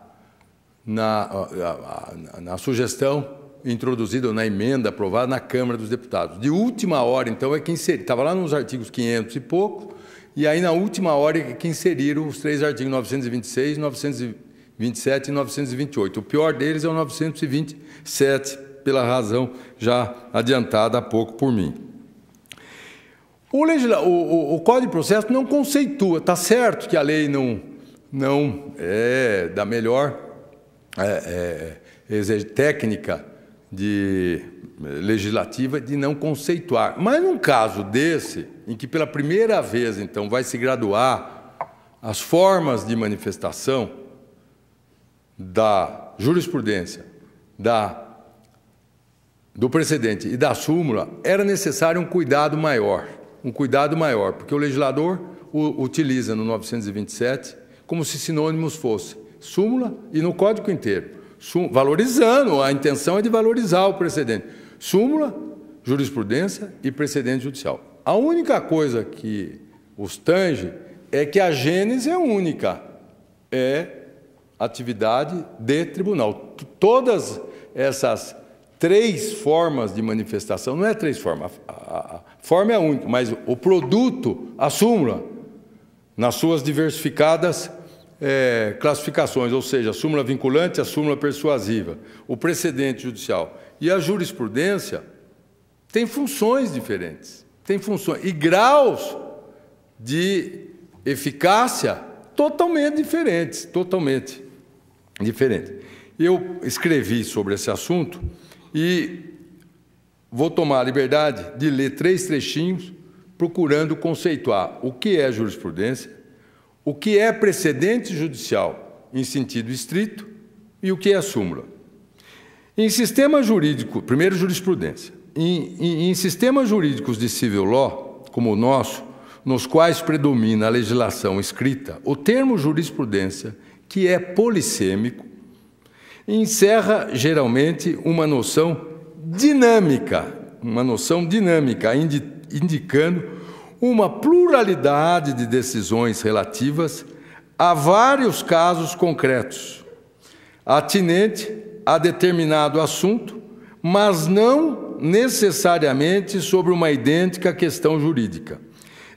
sugestão introduzida, na emenda aprovada na Câmara dos Deputados. De última hora, então, é que estava lá nos artigos 500 e pouco, e aí na última hora é que inseriram os 3 artigos 926, 927 e 928. O pior deles é o 927, pela razão já adiantada há pouco por mim. O Código de Processo não conceitua, está certo que a lei não é da melhor técnica legislativa de não conceituar. Mas num caso desse, em que pela primeira vez, então, vai se graduar as formas de manifestação da jurisprudência, do precedente e da súmula, era necessário um cuidado maior, porque o legislador utiliza no 927 como se sinônimos fossem súmula e no Código inteiro, valorizando, a intenção é de valorizar o precedente, súmula, jurisprudência e precedente judicial. A única coisa que os tange é que a gênese é única, é atividade de tribunal. Todas essas 3 formas de manifestação, não é 3 formas, a forma é única, mas o produto, a súmula, nas suas diversificadas classificações, ou seja, a súmula vinculante, a súmula persuasiva, o precedente judicial e a jurisprudência, tem funções diferentes, tem funções e graus de eficácia totalmente diferentes, Eu escrevi sobre esse assunto e vou tomar a liberdade de ler 3 trechinhos, procurando conceituar o que é jurisprudência, o que é precedente judicial em sentido estrito e o que é súmula. Em sistema jurídico, primeiro jurisprudência, em sistemas jurídicos de civil law, como o nosso, nos quais predomina a legislação escrita, o termo jurisprudência, que é polissêmico, encerra geralmente uma noção dinâmica, indicando uma pluralidade de decisões relativas a vários casos concretos, atinente a determinado assunto, mas não necessariamente sobre uma idêntica questão jurídica.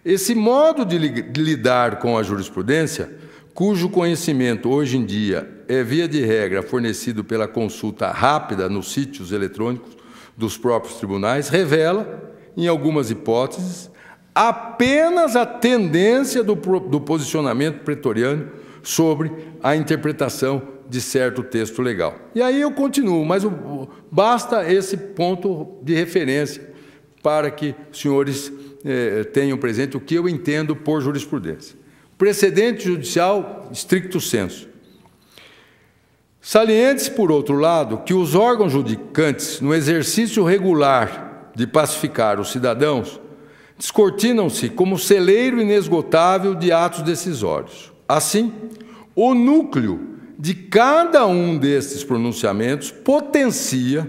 Esse modo de lidar com a jurisprudência, cujo conhecimento hoje em dia é, via de regra, fornecido pela consulta rápida nos sítios eletrônicos dos próprios tribunais, revela, em algumas hipóteses, apenas a tendência do posicionamento pretoriano sobre a interpretação de certo texto legal. E aí eu continuo, mas basta esse ponto de referência para que os senhores tenham presente o que eu entendo por jurisprudência. Precedente judicial stricto sensu. Saliente-se, por outro lado, que os órgãos judicantes, no exercício regular de pacificar os cidadãos, descortinam-se como celeiro inesgotável de atos decisórios. Assim, o núcleo de cada um destes pronunciamentos potencia,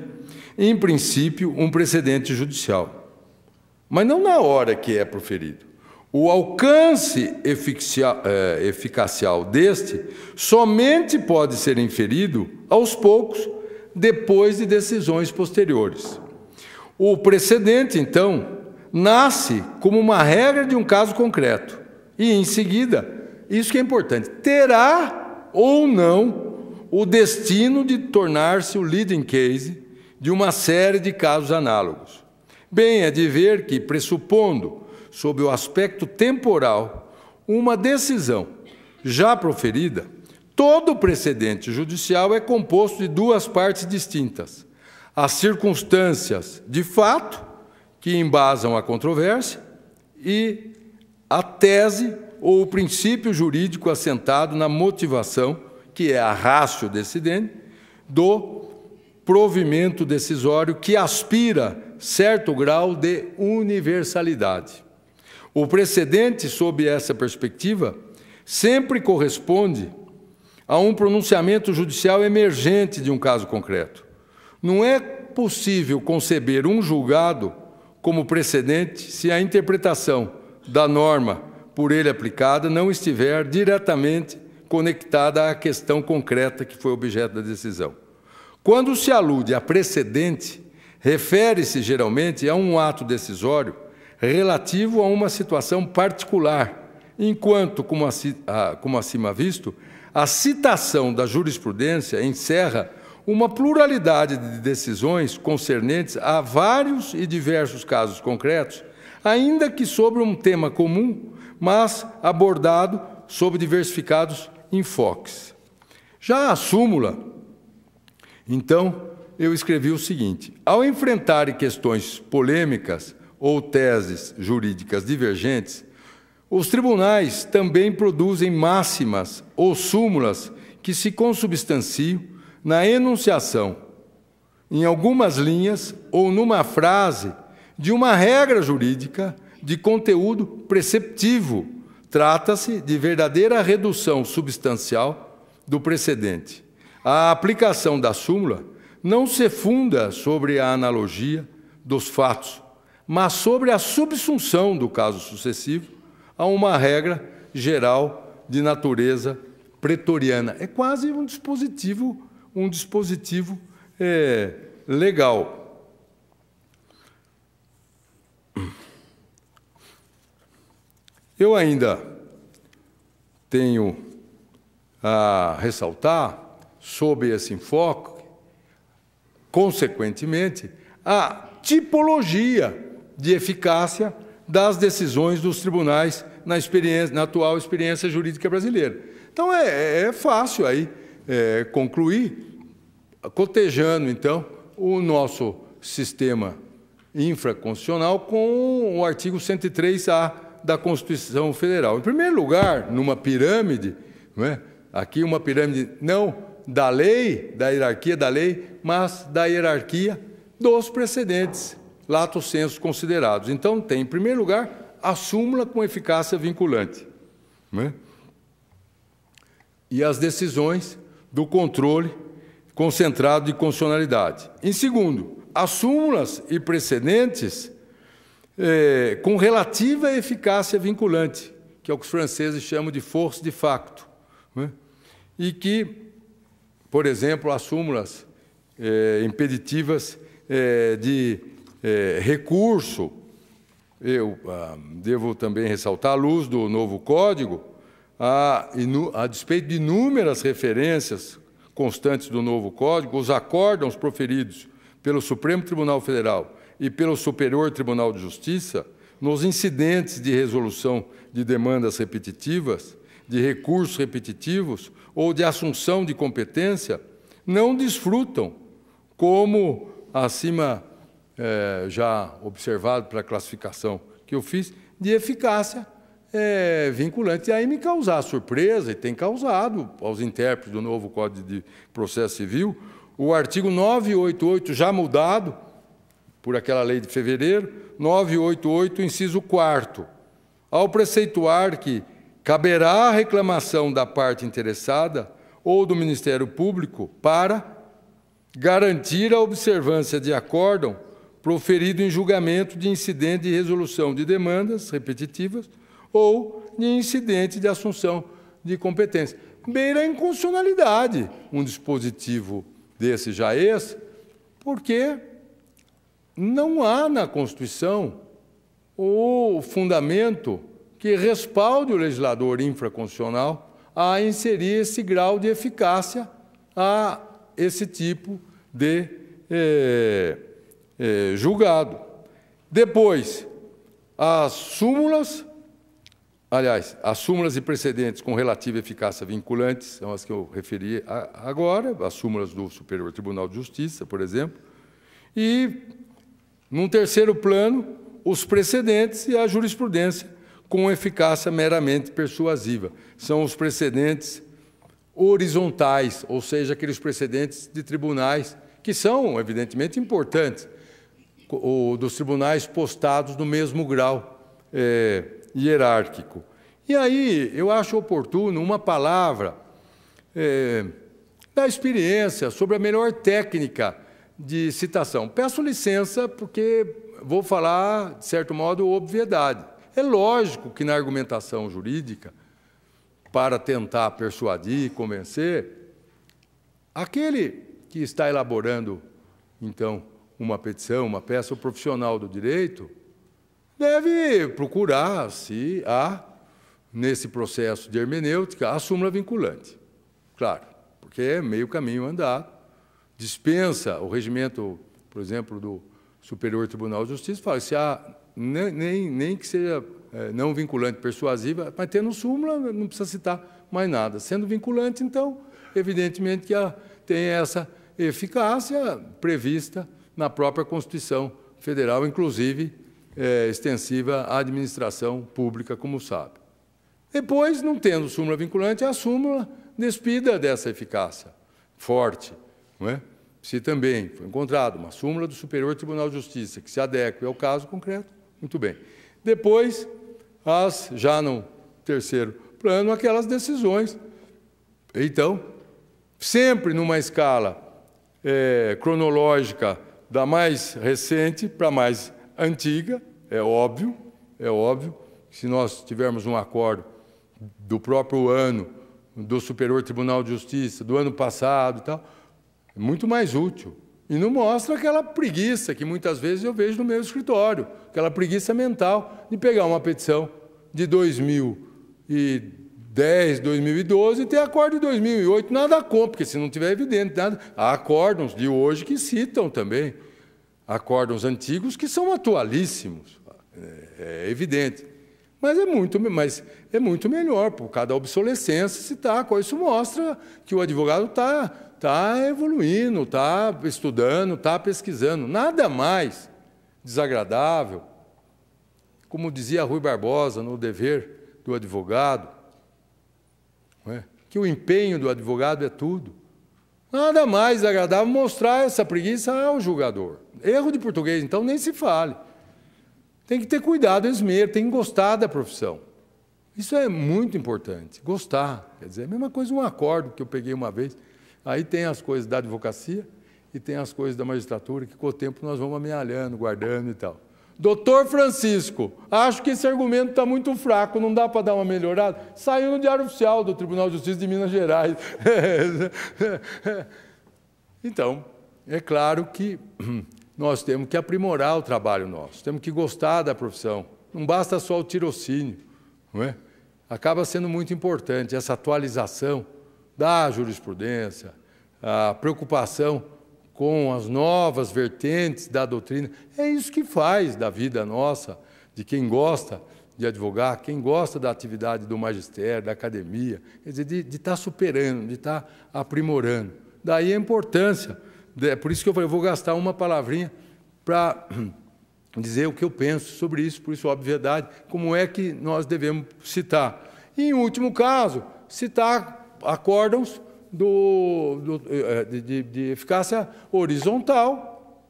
em princípio, um precedente judicial. Mas não na hora que é proferido. O alcance eficacial deste somente pode ser inferido aos poucos, depois de decisões posteriores. O precedente, então, nasce como uma regra de um caso concreto. E, em seguida, isso que é importante, terá ou não o destino de tornar-se o leading case de uma série de casos análogos. Bem é de ver que, pressupondo, sob o aspecto temporal, uma decisão já proferida, todo precedente judicial é composto de duas partes distintas: as circunstâncias de fato que embasam a controvérsia e a tese ou o princípio jurídico assentado na motivação, que é a ratio decidendi, do provimento decisório que aspira certo grau de universalidade. O precedente, sob essa perspectiva, sempre corresponde a um pronunciamento judicial emergente de um caso concreto. Não é possível conceber um julgado como precedente se a interpretação da norma por ele aplicada não estiver diretamente conectada à questão concreta que foi objeto da decisão. Quando se alude a precedente, refere-se geralmente a um ato decisório relativo a uma situação particular, enquanto, como acima visto, a citação da jurisprudência encerra uma pluralidade de decisões concernentes a vários e diversos casos concretos, ainda que sobre um tema comum, mas abordado sob diversificados enfoques. Já a súmula, então, eu escrevi o seguinte: ao enfrentar questões polêmicas ou teses jurídicas divergentes, os tribunais também produzem máximas ou súmulas que se consubstanciam na enunciação, em algumas linhas ou numa frase, de uma regra jurídica de conteúdo preceptivo. Trata-se de verdadeira redução substancial do precedente. A aplicação da súmula não se funda sobre a analogia dos fatos, mas sobre a subsunção do caso sucessivo a uma regra geral de natureza pretoriana. É quase um dispositivo legal. Eu ainda tenho a ressaltar, sob esse enfoque, consequentemente, a tipologia de eficácia das decisões dos tribunais na atual experiência jurídica brasileira. Então, é fácil aí concluir, cotejando, então, o nosso sistema infraconstitucional com o artigo 103A da Constituição Federal. Em primeiro lugar, numa pirâmide, não é? Aqui uma pirâmide não da lei, da hierarquia da lei, mas da hierarquia dos precedentes, lato sensu considerados. Então, tem, em primeiro lugar, a súmula com eficácia vinculante, não é? E as decisões do controle concentrado de constitucionalidade. Em segundo, as súmulas e precedentes com relativa eficácia vinculante, que é o que os franceses chamam de force de facto, né? E que, por exemplo, as súmulas impeditivas de recurso, eu devo também ressaltar, à luz do novo Código, a despeito de inúmeras referências constantes do novo Código, os acórdãos proferidos pelo Supremo Tribunal Federal e pelo Superior Tribunal de Justiça, nos incidentes de resolução de demandas repetitivas, de recursos repetitivos ou de assunção de competência, não desfrutam, como acima já observado pela classificação que eu fiz, de eficácia vinculante. E aí me causar surpresa, e tem causado aos intérpretes do novo Código de Processo Civil, o artigo 988, já mudado por aquela lei de fevereiro, 988, inciso 4º, ao preceituar que caberá a reclamação da parte interessada ou do Ministério Público para garantir a observância de acórdão proferido em julgamento de incidente de resolução de demandas repetitivas ou de incidente de assunção de competência. Beira a inconstitucionalidade um dispositivo desse já porque não há na Constituição o fundamento que respalde o legislador infraconstitucional a inserir esse grau de eficácia a esse tipo de julgado. Depois, as súmulas e precedentes com relativa eficácia vinculantes, são as que eu referi agora, as súmulas do Superior Tribunal de Justiça, por exemplo, e, num terceiro plano, os precedentes e a jurisprudência com eficácia meramente persuasiva. São os precedentes horizontais, ou seja, aqueles precedentes de tribunais que são, evidentemente, importantes, dos tribunais postados no mesmo grau hierárquico. E aí eu acho oportuno uma palavra da experiência sobre a melhor técnica de citação. Peço licença porque vou falar, de certo modo, obviedade. É lógico que na argumentação jurídica, para tentar persuadir e convencer, aquele que está elaborando, então, uma petição, uma peça, o profissional do direito, deve procurar se há, nesse processo de hermenêutica, a súmula vinculante. Claro, porque é meio caminho andado, dispensa o regimento, por exemplo, do Superior Tribunal de Justiça, fala se há nem que seja não vinculante persuasiva, mas tendo súmula, não precisa citar mais nada. Sendo vinculante, então, evidentemente que tem essa eficácia prevista na própria Constituição Federal, inclusive extensiva à administração pública, como sabe. Depois, não tendo súmula vinculante, a súmula despida dessa eficácia forte, não é? Se também foi encontrado uma súmula do Superior Tribunal de Justiça que se adeque ao caso concreto, muito bem. Depois, já no terceiro plano, aquelas decisões. Então, sempre numa escala cronológica da mais recente para a mais antiga, é óbvio, que se nós tivermos um acordo do próprio ano, do Superior Tribunal de Justiça, do ano passado e tal, é muito mais útil. E não mostra aquela preguiça que muitas vezes eu vejo no meu escritório, aquela preguiça mental de pegar uma petição de 2010, 2012 e ter acordo de 2008, nada contra, porque se não tiver evidente, nada. Há acórdãos de hoje que citam também, acórdãos antigos que são atualíssimos, é evidente. Mas é muito melhor, por cada obsolescência, citar. Isso mostra que o advogado está evoluindo, está estudando, está pesquisando. Nada mais desagradável, como dizia Rui Barbosa no Dever do Advogado, não é? Que o empenho do advogado é tudo. Nada mais desagradável mostrar essa preguiça ao julgador. Erro de português, então, nem se fale. Tem que ter cuidado, esmero, tem que gostar da profissão. Isso é muito importante, gostar. Quer dizer, a mesma coisa um acordo que eu peguei uma vez. Aí tem as coisas da advocacia e tem as coisas da magistratura, que com o tempo nós vamos amealhando, guardando e tal. Doutor Francisco, acho que esse argumento está muito fraco, não dá para dar uma melhorada? Saiu no Diário Oficial do Tribunal de Justiça de Minas Gerais. Então, é claro que nós temos que aprimorar o trabalho nosso, temos que gostar da profissão. Não basta só o tirocínio, não é? Acaba sendo muito importante essa atualização da jurisprudência, a preocupação com as novas vertentes da doutrina. É isso que faz da vida nossa, de quem gosta de advogar, quem gosta da atividade do magistério, da academia, quer dizer, de estar superando, de estar aprimorando. Daí a importância, por isso que eu falei, eu vou gastar uma palavrinha para dizer o que eu penso sobre isso, por isso, obviedade, como é que nós devemos citar. E, em último caso, citar acórdãos de eficácia horizontal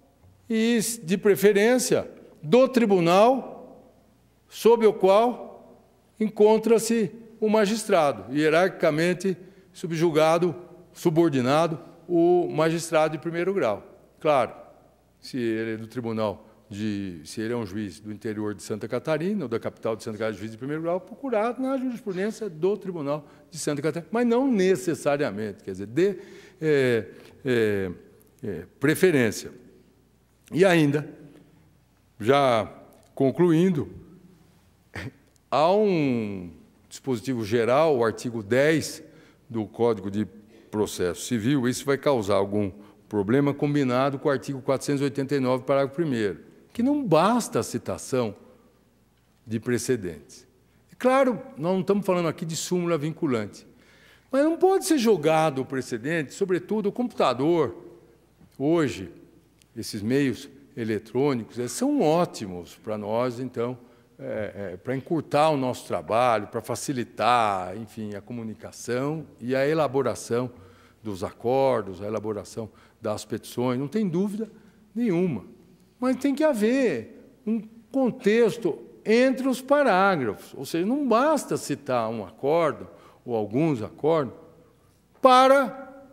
e, de preferência, do tribunal sob o qual encontra-se o magistrado, hierarquicamente subjugado, subordinado, o magistrado de primeiro grau. Claro, se ele é do tribunal, se ele é um juiz do interior de Santa Catarina, ou da capital de Santa Catarina, juiz de primeiro grau, procurado na jurisprudência do Tribunal de Santa Catarina, mas não necessariamente, quer dizer, de preferência. E ainda, já concluindo, há um dispositivo geral, o artigo 10 do Código de Processo Civil, isso vai causar algum problema combinado com o artigo 489, parágrafo 1º, que não basta a citação de precedentes. É claro, nós não estamos falando aqui de súmula vinculante, mas não pode ser jogado o precedente, sobretudo o computador. Hoje, esses meios eletrônicos são ótimos para nós, então, para encurtar o nosso trabalho, para facilitar, enfim, a comunicação e a elaboração dos acordos, a elaboração das petições, não tem dúvida nenhuma. Mas tem que haver um contexto entre os parágrafos, ou seja, não basta citar um acórdão ou alguns acórdãos para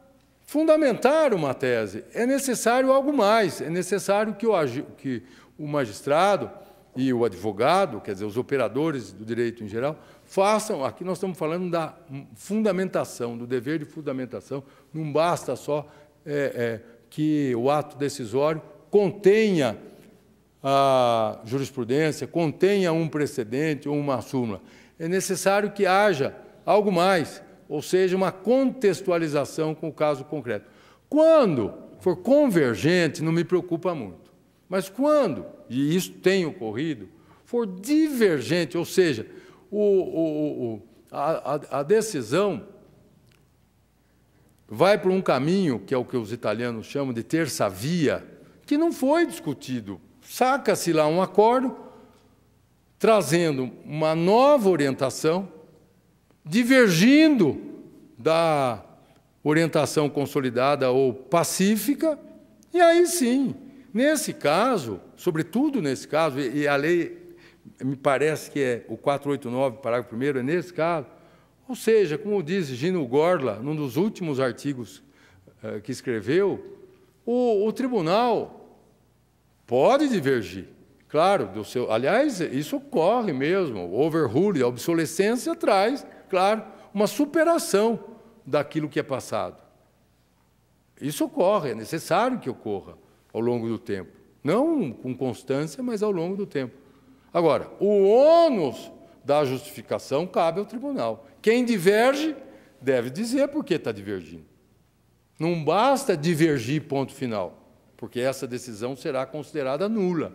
fundamentar uma tese. É necessário algo mais, é necessário que o magistrado e o advogado, quer dizer, os operadores do direito em geral, façam, aqui nós estamos falando da fundamentação, do dever de fundamentação, não basta só que o ato decisório contenha a jurisprudência, contenha um precedente ou uma súmula. É necessário que haja algo mais, ou seja, uma contextualização com o caso concreto. Quando for convergente, não me preocupa muito. Mas quando, e isso tem ocorrido, for divergente, ou seja, a decisão vai por um caminho, que é o que os italianos chamam de terça via, que não foi discutido. Saca-se lá um acordo, trazendo uma nova orientação, divergindo da orientação consolidada ou pacífica, e aí sim, nesse caso, sobretudo nesse caso, e a lei me parece que é o 489, parágrafo 1º, é nesse caso, ou seja, como diz Gino Gorla, num dos últimos artigos que escreveu, o tribunal pode divergir, claro, aliás, isso ocorre mesmo, o overrule, a obsolescência traz, claro, uma superação daquilo que é passado. Isso ocorre, é necessário que ocorra ao longo do tempo, não com constância, mas ao longo do tempo. Agora, o ônus da justificação cabe ao tribunal. Quem diverge deve dizer por que está divergindo. Não basta divergir, ponto final, porque essa decisão será considerada nula.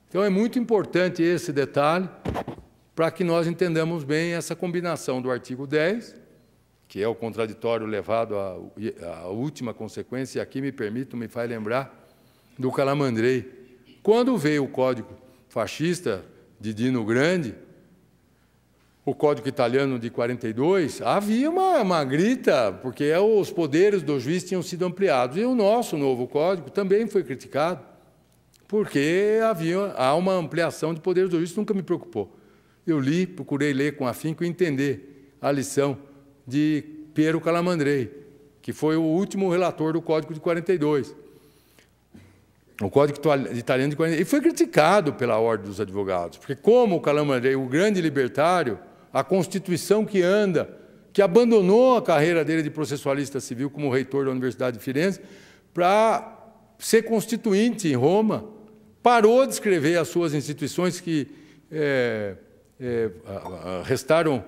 Então, é muito importante esse detalhe para que nós entendamos bem essa combinação do artigo 10, que é o contraditório levado à última consequência, e aqui me faz lembrar do Calamandrei. Quando veio o Código Fascista de Dino Grande, o Código Italiano de 42, havia uma grita, porque os poderes do juiz tinham sido ampliados. E o nosso novo Código também foi criticado, porque há uma ampliação de poderes do juiz, isso nunca me preocupou. Eu procurei ler com afinco e entender a lição de Piero Calamandrei, que foi o último relator do Código de 42. O Código Italiano de 42. E foi criticado pela Ordem dos Advogados, porque como o Calamandrei, o grande libertário, a Constituição que abandonou a carreira dele de processualista civil como reitor da Universidade de Firenze, para ser constituinte em Roma, parou de escrever as suas instituições que restaram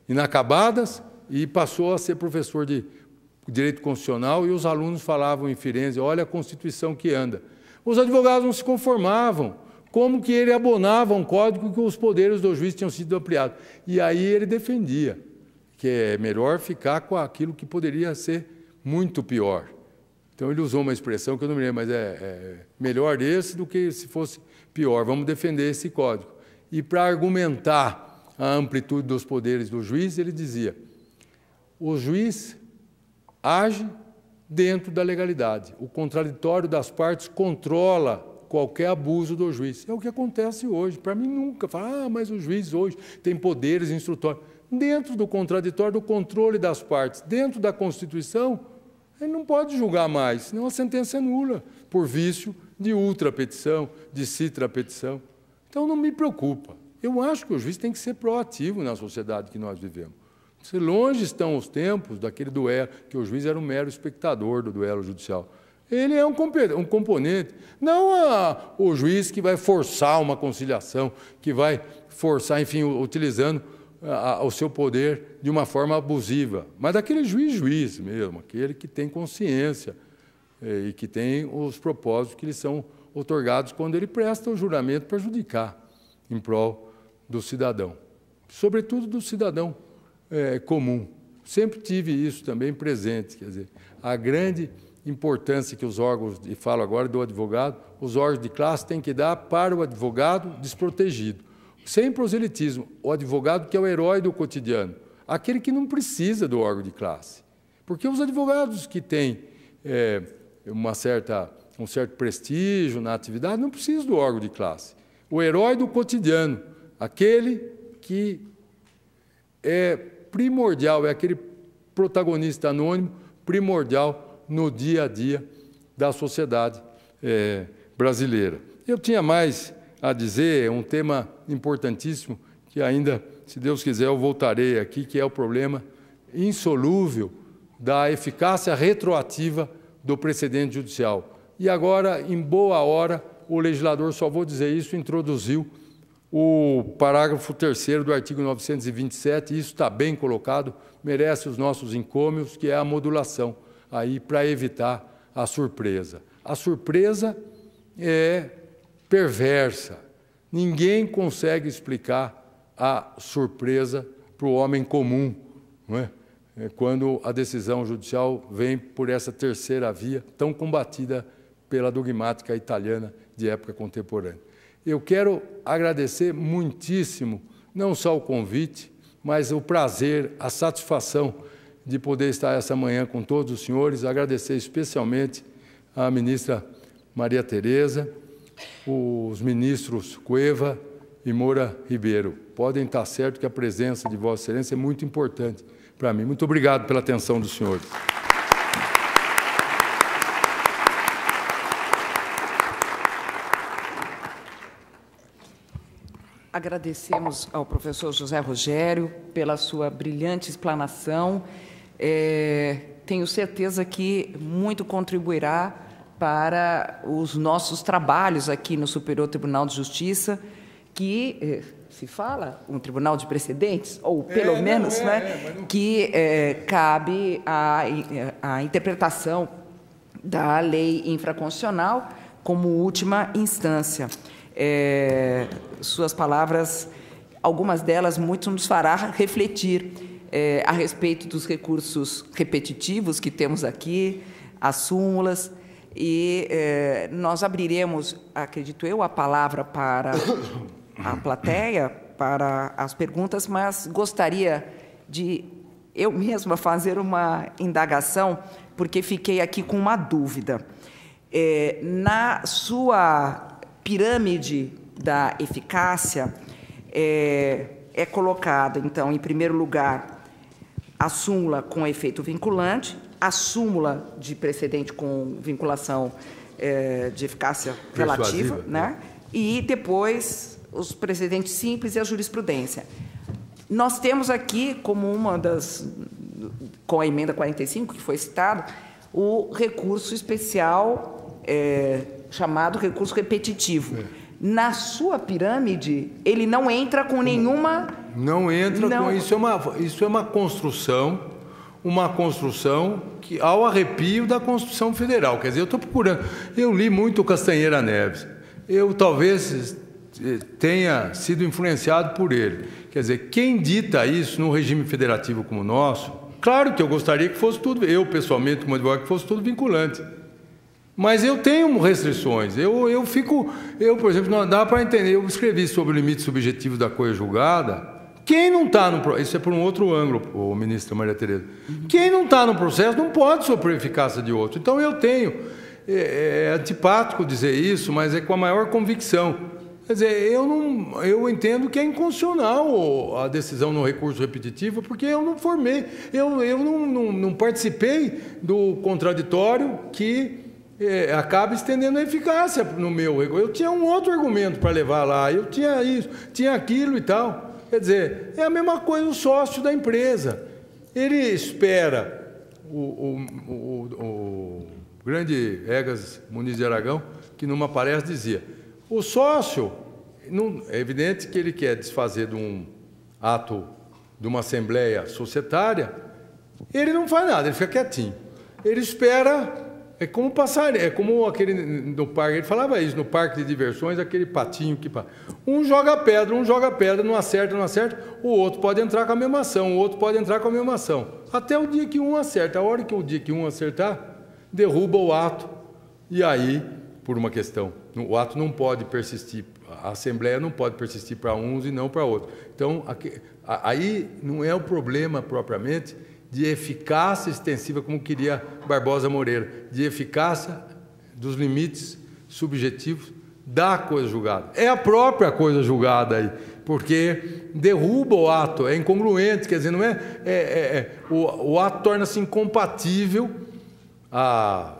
inacabadas, e passou a ser professor de Direito Constitucional, e os alunos falavam em Firenze, olha a Constituição que anda. Os advogados não se conformavam, como que ele abonava um código que os poderes do juiz tinham sido ampliados. E aí ele defendia que é melhor ficar com aquilo que poderia ser muito pior. Então ele usou uma expressão que eu não me lembro, mas é melhor esse do que se fosse pior. Vamos defender esse código. E para argumentar a amplitude dos poderes do juiz, ele dizia: o juiz age dentro da legalidade. O contraditório das partes controla qualquer abuso do juiz. É o que acontece hoje. Para mim, nunca fala, mas o juiz hoje tem poderes instrutórios. Dentro do contraditório, do controle das partes, dentro da Constituição, ele não pode julgar mais, senão a sentença é nula, por vício de ultrapetição, de citrapetição. Então, não me preocupa. Eu acho que o juiz tem que ser proativo na sociedade que nós vivemos. Se longe estão os tempos daquele duelo, que o juiz era um mero espectador do duelo judicial. Ele é um componente, não o juiz que vai forçar uma conciliação, que vai forçar, enfim, utilizando o seu poder de uma forma abusiva, mas daquele juiz mesmo, aquele que tem consciência e que tem os propósitos que lhe são outorgados quando ele presta o juramento para judicar em prol do cidadão, sobretudo do cidadão comum. Sempre tive isso também presente, quer dizer, a grande importância que os órgãos, e falo agora do advogado, os órgãos de classe têm que dar para o advogado desprotegido. Sem proselitismo, o advogado que é o herói do cotidiano, aquele que não precisa do órgão de classe. Porque os advogados que têm um certo prestígio na atividade não precisam do órgão de classe. O herói do cotidiano, aquele que é primordial, é aquele protagonista anônimo primordial no dia a dia da sociedade brasileira. Eu tinha mais a dizer, um tema importantíssimo, que ainda, se Deus quiser, eu voltarei aqui, que é o problema insolúvel da eficácia retroativa do precedente judicial. E agora, em boa hora, o legislador, só vou dizer isso, introduziu o parágrafo 3º do artigo 927, e isso está bem colocado, merece os nossos encômios, que é a modulação, aí para evitar a surpresa. A surpresa é perversa. Ninguém consegue explicar a surpresa para o homem comum, não é? Quando a decisão judicial vem por essa terceira via, tão combatida pela dogmática italiana de época contemporânea. Eu quero agradecer muitíssimo, não só o convite, mas o prazer, a satisfação de poder estar essa manhã com todos os senhores, agradecer especialmente à ministra Maria Tereza, os ministros Cueva e Moura Ribeiro. Podem estar certos que a presença de Vossa Excelência é muito importante para mim. Muito obrigado pela atenção dos senhores. Agradecemos ao professor José Rogério pela sua brilhante explanação. Tenho certeza que muito contribuirá para os nossos trabalhos aqui no Superior Tribunal de Justiça, que se fala um tribunal de precedentes, ou pelo menos, que cabe a interpretação da lei infraconstitucional como última instância. Suas palavras, algumas delas, muito nos fará refletir a respeito dos recursos repetitivos que temos aqui, as súmulas, e nós abriremos, acredito eu, a palavra para a plateia, para as perguntas, mas gostaria de eu mesma fazer uma indagação, porque fiquei aqui com uma dúvida. Na sua pirâmide da eficácia, é colocada, então, em primeiro lugar, a súmula com efeito vinculante, a súmula de precedente com vinculação de eficácia relativa, né? E depois os precedentes simples e a jurisprudência. Nós temos aqui, como uma das, com a emenda 45, que foi citado, o recurso especial chamado recurso repetitivo. Na sua pirâmide, ele não entra com nenhuma Não entra Não. com isso é uma construção que ao arrepio da Constituição Federal. Quer dizer, eu estou procurando. Eu li muito Castanheira Neves. Eu talvez tenha sido influenciado por ele. Quer dizer, quem dita isso num regime federativo como o nosso, claro que eu gostaria que fosse tudo, eu pessoalmente como advogado, que fosse tudo vinculante. Mas eu tenho restrições. Por exemplo, não dá para entender. Eu escrevi sobre o limite subjetivo da coisa julgada. Quem não está no processo, isso é por um outro ângulo, o ministro Maria Tereza. Quem não está no processo não pode sofrer eficácia de outro. Então eu tenho, é antipático dizer isso, mas é com a maior convicção. Quer dizer, eu entendo que é inconstitucional a decisão no recurso repetitivo, porque eu não formei, eu não participei do contraditório que acaba estendendo a eficácia no meu recurso. Eu tinha um outro argumento para levar lá, eu tinha isso, tinha aquilo e tal. Quer dizer, é a mesma coisa o sócio da empresa. Ele espera, o grande Egas Muniz de Aragão, que numa palestra dizia, o sócio, é evidente que ele quer desfazer de um ato, de uma assembleia societária, ele não faz nada, ele fica quietinho. Ele espera, é como aquele no parque, ele falava isso, no parque de diversões, aquele patinho que... Um joga pedra, não acerta, o outro pode entrar com a mesma ação, o outro pode entrar com a mesma ação. Até o dia que um acerta. A hora que o dia que um acertar, derruba o ato. E aí, por uma questão, o ato não pode persistir, a Assembleia não pode persistir para uns e não para outros. Então, aí não é o problema propriamente de eficácia extensiva, como queria Barbosa Moreira, de eficácia dos limites subjetivos da coisa julgada. É a própria coisa julgada aí, porque derruba o ato, é incongruente, quer dizer, não o ato torna-se incompatível, a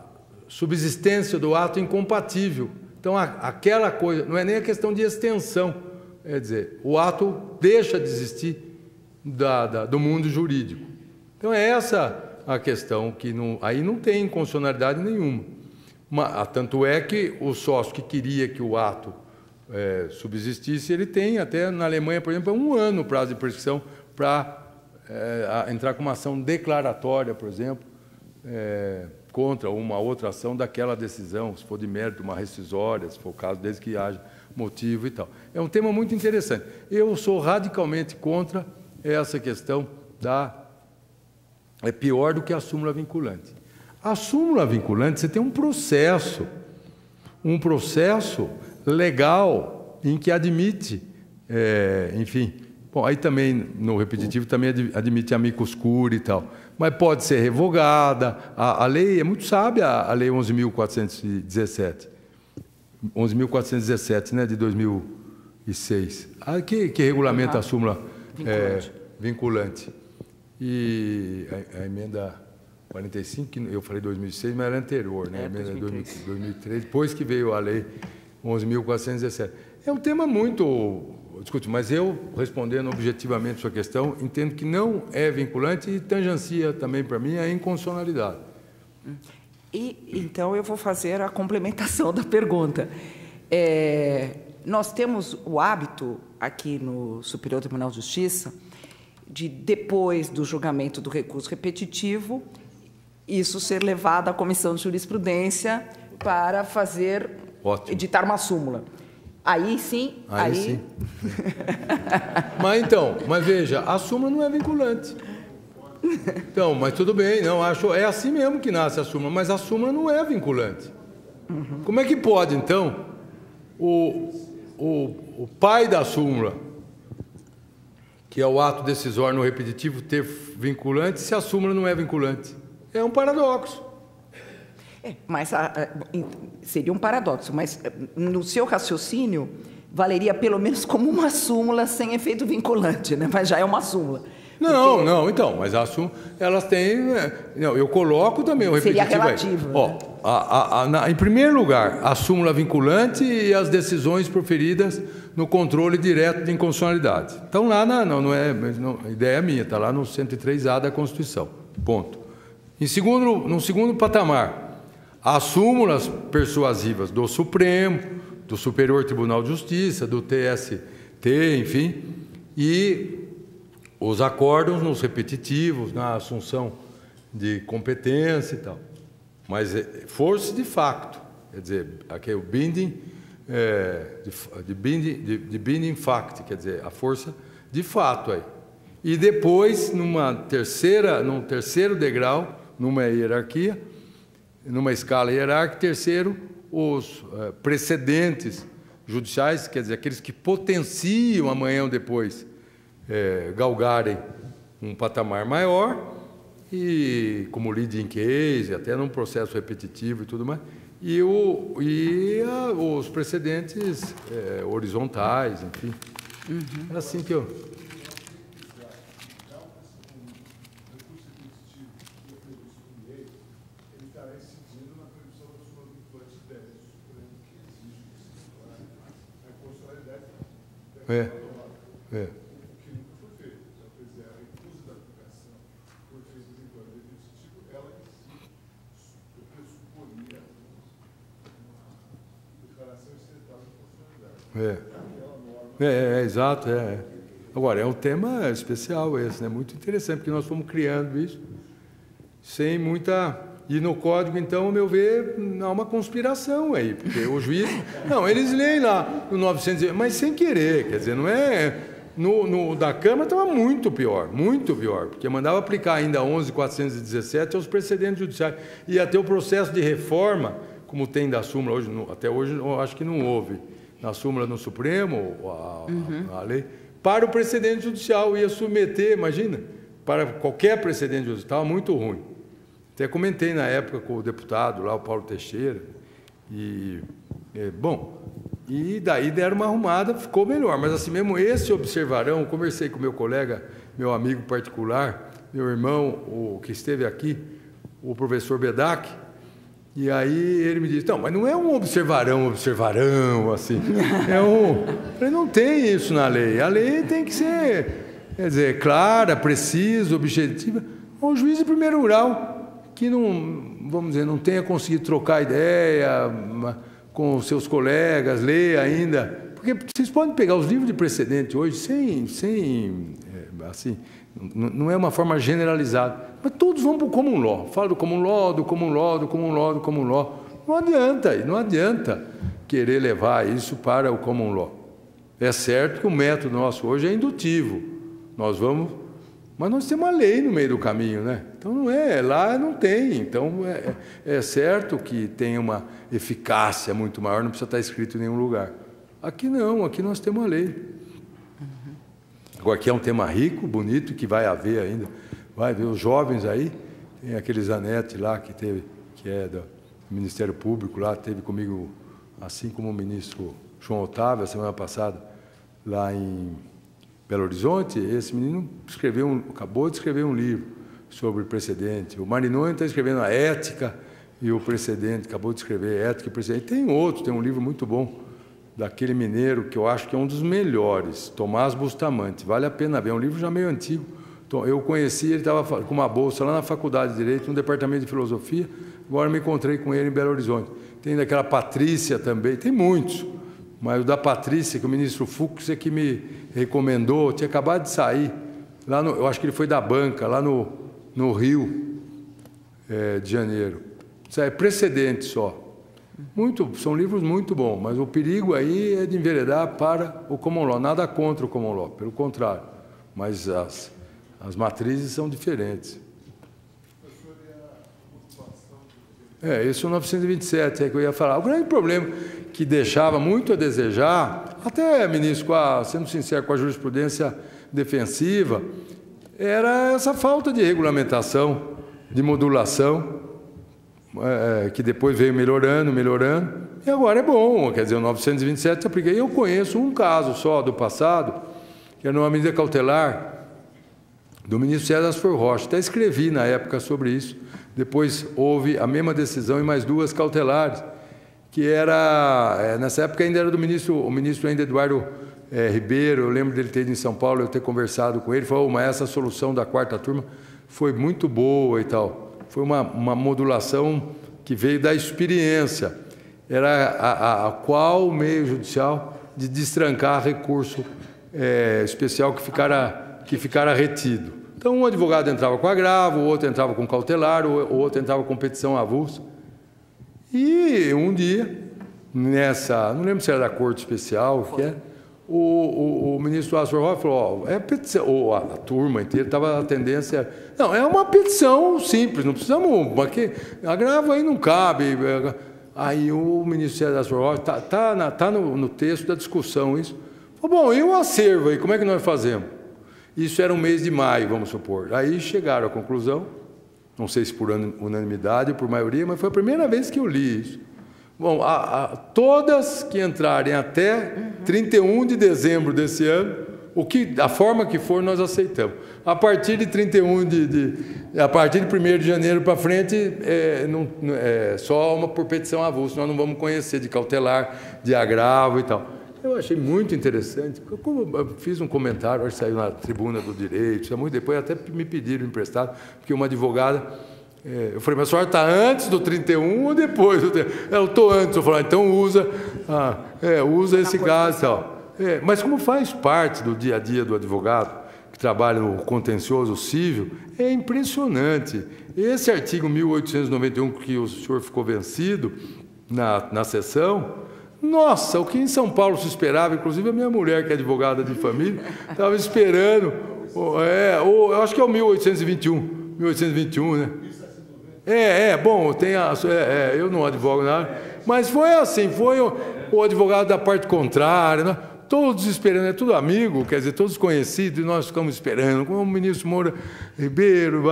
subsistência do ato incompatível. Então, aquela coisa, não é nem a questão de extensão, quer dizer, o ato deixa de existir do mundo jurídico. Então, é essa a questão, que aí não tem inconstitucionalidade nenhuma. Tanto é que o sócio que queria que o ato subsistisse, ele tem, até na Alemanha, por exemplo, 1 ano o prazo de prescrição para entrar com uma ação declaratória, por exemplo, contra uma outra ação daquela decisão, se for de mérito, uma rescisória, se for o caso, desde que haja motivo e tal. É um tema muito interessante. Eu sou radicalmente contra essa questão é pior do que a súmula vinculante. A súmula vinculante, você tem um processo legal em que admite, enfim, bom, aí também no repetitivo também admite amicus curiae e tal, mas pode ser revogada. A lei é muito sábia, a lei 11.417, né, de 2006, que regulamenta a súmula vinculante. E a emenda 45, que eu falei 2006, mas era anterior, né? A emenda 2003, depois que veio a lei 11.417. É um tema muito discutido, mas eu, respondendo objetivamente a sua questão, entendo que não é vinculante e tangencia também, para mim, a inconstitucionalidade. Então, eu vou fazer a complementação da pergunta. Nós temos o hábito, aqui no Superior Tribunal de Justiça, de, depois do julgamento do recurso repetitivo, isso ser levado à Comissão de Jurisprudência para editar uma súmula. Aí sim, sim. Mas veja, a súmula não é vinculante. Então, mas tudo bem, não, é assim mesmo que nasce a súmula, mas a súmula não é vinculante. Como é que pode, então, o pai da súmula, que é o ato decisório no repetitivo, ter vinculante, se a súmula não é vinculante? É um paradoxo. Mas seria um paradoxo, mas no seu raciocínio valeria pelo menos como uma súmula sem efeito vinculante, né? Mas já é uma súmula. Não, então, mas a súmula, elas têm... Não, eu coloco também o repetitivo. Seria relativo. Em primeiro lugar, a súmula vinculante e as decisões proferidas no controle direto de inconstitucionalidade. Então, lá, a ideia é minha, está lá no 103A da Constituição. Ponto. No segundo patamar, as súmulas persuasivas do Supremo, do Superior Tribunal de Justiça, do TST, enfim, e os acórdãos nos repetitivos, na assunção de competência e tal. Mas força de facto, quer dizer, aqui é o binding, de binding fact, quer dizer, a força de fato aí. E depois, num terceiro degrau, numa hierarquia, numa escala hierárquica, terceiro, os precedentes judiciais, quer dizer, aqueles que potenciam amanhã ou depois galgarem um patamar maior, e como leading case, até num processo repetitivo e tudo mais, e os precedentes horizontais, enfim. Era assim que eu... Exato. Agora, é um tema especial esse, né? Muito interessante, porque nós fomos criando isso sem muita... E no código, então, ao meu ver, há uma conspiração aí, porque o juiz... Não, eles leem lá no 900, mas sem querer, quer dizer, não é... No da Câmara estava muito pior, porque mandava aplicar ainda 11.417 aos precedentes judiciais. E até o processo de reforma, como tem da súmula hoje, até hoje eu acho que não houve, na súmula no Supremo, a lei, para o precedente judicial, ia submeter, imagina, para qualquer precedente judicial, estava muito ruim. Até comentei na época com o deputado lá, o Paulo Teixeira, e daí deram uma arrumada, ficou melhor. Mas assim mesmo, esse observarão, conversei com meu colega, meu amigo particular, meu irmão, o que esteve aqui, o professor Bedak, e aí ele me disse, não, mas não é um observarão, assim. Não tem isso na lei. A lei tem que ser, quer dizer, clara, precisa, objetiva. Um juiz de primeiro grau, que não, vamos dizer, não tenha conseguido trocar ideia com seus colegas, ler ainda, porque vocês podem pegar os livros de precedente hoje assim, não é uma forma generalizada, mas todos vão para o common law, fala do common law, do common law, do common law, do common law, não adianta querer levar isso para o common law. É certo que o método nosso hoje é indutivo, mas nós temos uma lei no meio do caminho, né? Então lá não tem, então é certo que tem uma eficácia muito maior, não precisa estar escrito em nenhum lugar. Aqui não, aqui nós temos uma lei. Agora, aqui é um tema rico, bonito, que vai haver ainda. Vai ver os jovens aí, tem aquele Zanetti lá que é do Ministério Público, lá teve comigo, assim como o ministro João Otávio, a semana passada, lá em Belo Horizonte. Esse menino acabou de escrever um livro sobre precedente. O Marinoni está escrevendo a ética e o precedente, acabou de escrever ética e precedente. Tem um livro muito bom, daquele mineiro, que eu acho que é um dos melhores, Tomás Bustamante, vale a pena ver, é um livro já meio antigo. Eu conheci, ele estava com uma bolsa lá na Faculdade de Direito, no Departamento de Filosofia, agora me encontrei com ele em Belo Horizonte. Tem daquela Patrícia também, tem muitos, mas o da Patrícia, que o ministro Fux é que me recomendou, tinha acabado de sair, eu acho que ele foi da banca, lá no Rio de Janeiro. Isso é precedente só. São livros muito bons, mas o perigo aí é de enveredar para o common law. Nada contra o common law, pelo contrário. Mas as matrizes são diferentes. Esse é o 927, é que eu ia falar. O grande problema que deixava muito a desejar, até, ministro, sendo sincero, com a jurisprudência defensiva, era essa falta de regulamentação, de modulação, que depois veio melhorando, e agora é bom. Quer dizer, o 927 apliquei. Eu conheço um caso só do passado, que era uma medida cautelar do ministro César For Rocha. Até escrevi na época sobre isso. Depois houve a mesma decisão em mais duas cautelares, que era, nessa época ainda era o ministro ainda Eduardo Ribeiro. Eu lembro dele ter ido em São Paulo, eu ter conversado com ele, falou, mas essa solução da quarta turma foi muito boa e tal. Foi uma modulação que veio da experiência. Era qual meio judicial de destrancar recurso especial que ficara que ficara retido. Então, um advogado entrava com agravo, o outro entrava com cautelar, o outro entrava com petição avulsa. E um dia, não lembro se era da Corte Especial, o que é, o ministro Astor Rocha falou, é petição, ou a turma inteira estava a tendência, não, é uma petição simples, não precisamos, porque agravo aí não cabe. Aí o ministro Astor Rocha, está no texto da discussão isso. Falou, bom, e o acervo aí, como é que nós fazemos? Isso era um mês de maio, vamos supor. Aí chegaram à conclusão, não sei se por unanimidade ou por maioria, mas foi a primeira vez que eu li isso. Bom, todas que entrarem até 31 de dezembro desse ano, a forma que for, nós aceitamos. A partir de 1º de janeiro para frente, é só uma por petição avulsa, nós não vamos conhecer de cautelar, de agravo e tal. Eu achei muito interessante, como eu fiz um comentário, acho que saiu na Tribuna do Direito, muito depois até me pediram emprestado, porque uma advogada, eu falei, mas a senhora está antes do 31 ou depois? Eu estou antes, eu falei, então usa esse caso e tal. Mas como faz parte do dia a dia do advogado, que trabalha no contencioso civil, é impressionante. Esse artigo 1891, que o senhor ficou vencido na sessão, nossa, o que em São Paulo se esperava, inclusive a minha mulher, que é advogada de família, estava esperando, eu acho que é o 1821, né? Bom, eu não advogo nada, mas foi assim, foi o advogado da parte contrária, né? Todos esperando, é tudo amigo, quer dizer, todos conhecidos, e nós ficamos esperando, como o ministro Moura Ribeiro,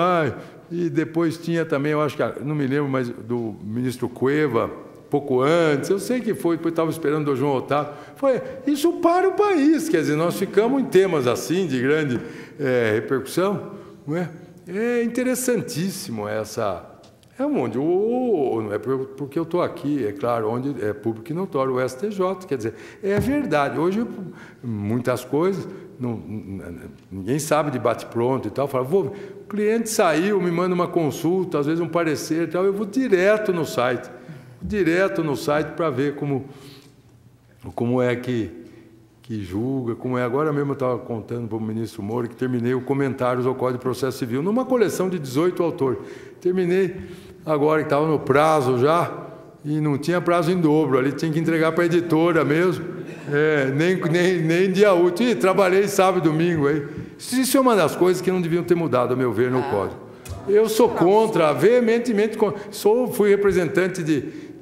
e depois tinha também, eu acho que, não me lembro, mas do ministro Cueva, pouco antes, eu sei que foi, depois estava esperando o João Otávio. Isso para o país, quer dizer, nós ficamos em temas assim, de grande repercussão, não é? É interessantíssimo essa... não é porque eu estou aqui, é claro, onde é público e notório, o STJ, quer dizer, é verdade. Hoje, muitas coisas, ninguém sabe de bate-pronto e tal, fala, o cliente saiu, me manda uma consulta, às vezes um parecer e tal, eu vou direto no site para ver como é que julga, como é. Agora mesmo eu estava contando para o ministro Moura que terminei o Comentários ao Código de Processo Civil, numa coleção de 18 autores. Terminei agora que estava no prazo já, e não tinha prazo em dobro, ali tinha que entregar para a editora mesmo, nem dia útil. E trabalhei sábado e domingo aí. Isso é uma das coisas que não deviam ter mudado, a meu ver, no Código. Eu sou contra, veementemente contra. Fui representante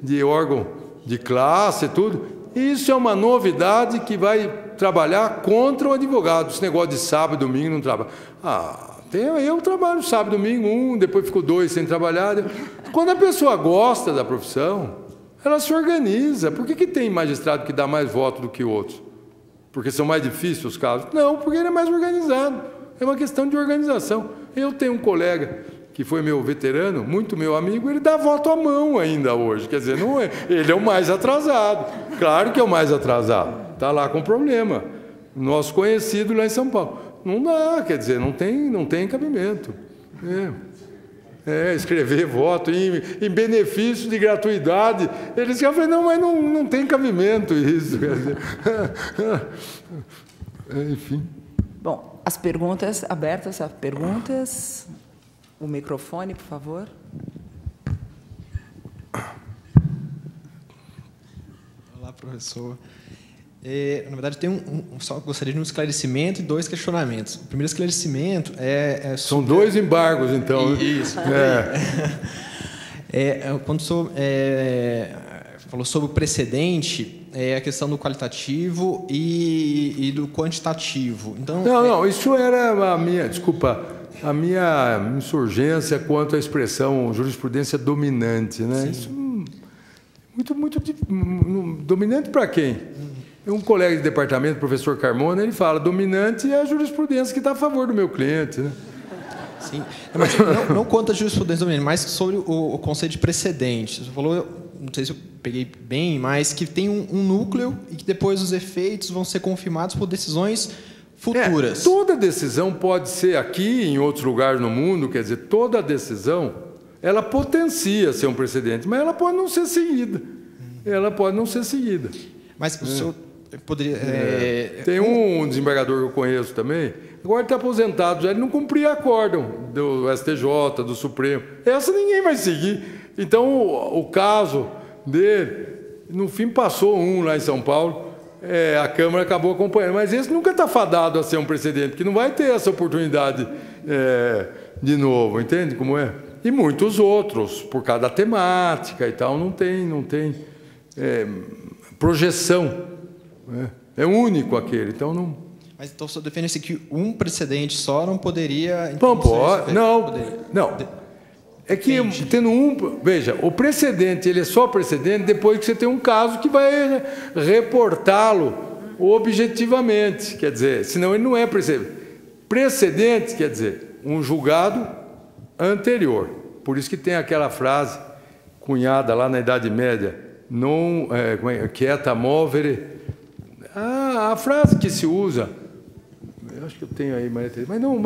de órgão de classe e tudo. Isso é uma novidade que vai trabalhar contra o advogado. Esse negócio de sábado e domingo não trabalha. Eu trabalho sábado e domingo, depois fico 2 sem trabalhar. Quando a pessoa gosta da profissão, ela se organiza. Por que tem magistrado que dá mais voto do que outros? Porque são mais difíceis os casos? Não, porque ele é mais organizado. É uma questão de organização. Eu tenho um colega que foi meu veterano, muito meu amigo, ele dá voto à mão ainda hoje. Quer dizer, não é, ele é o mais atrasado. Claro que é o mais atrasado. Está lá com problema. Nosso conhecido lá em São Paulo. Não dá, quer dizer, não tem cabimento. Escrever voto em benefício de gratuidade. Eles falam, não, mas não tem cabimento isso. Quer dizer. Enfim. Bom, as perguntas abertas, as perguntas. O microfone, por favor. Olá, professor. Na verdade, só gostaria de um esclarecimento e 2 questionamentos. O primeiro esclarecimento São 2 embargos, então. Isso. Quando o senhor falou sobre o precedente, a questão do qualitativo e do quantitativo. Então, não, isso era a minha insurgência quanto à expressão jurisprudência dominante, né? Sim. Isso muito dominante para quem? Um colega de departamento, o professor Carmona, ele fala, dominante é a jurisprudência que está a favor do meu cliente, né? Sim, mas não quanto a jurisprudência dominante, mas sobre o conceito de precedente. Você falou, não sei se eu peguei bem, mas que tem um núcleo e que depois os efeitos vão ser confirmados por decisões futuras. Toda decisão pode ser aqui, em outros lugares no mundo, quer dizer, toda decisão, ela potencia ser um precedente, mas ela pode não ser seguida. Mas o senhor poderia... Tem um desembargador que eu conheço também, Agora ele está aposentado, já ele não cumpria acórdão do STJ, do Supremo. Essa ninguém vai seguir. Então, o caso dele, no fim passou um lá em São Paulo, a Câmara acabou acompanhando. Mas esse nunca está fadado a ser um precedente, que não vai ter essa oportunidade de novo, entende como é? E muitos outros, por causa da temática e tal, não tem projeção. Né? É único aquele, então não... Mas então só defende-se que um precedente só não poderia... Então, não. É que tendo um... Veja, o precedente, ele é só precedente depois que você tem um caso que vai reportá-lo objetivamente. Quer dizer, senão ele não é precedente. Precedente, quer dizer, um julgado anterior. Por isso que tem aquela frase cunhada lá na Idade Média, non quieta movere. A frase que se usa, eu acho que eu tenho aí, mas não,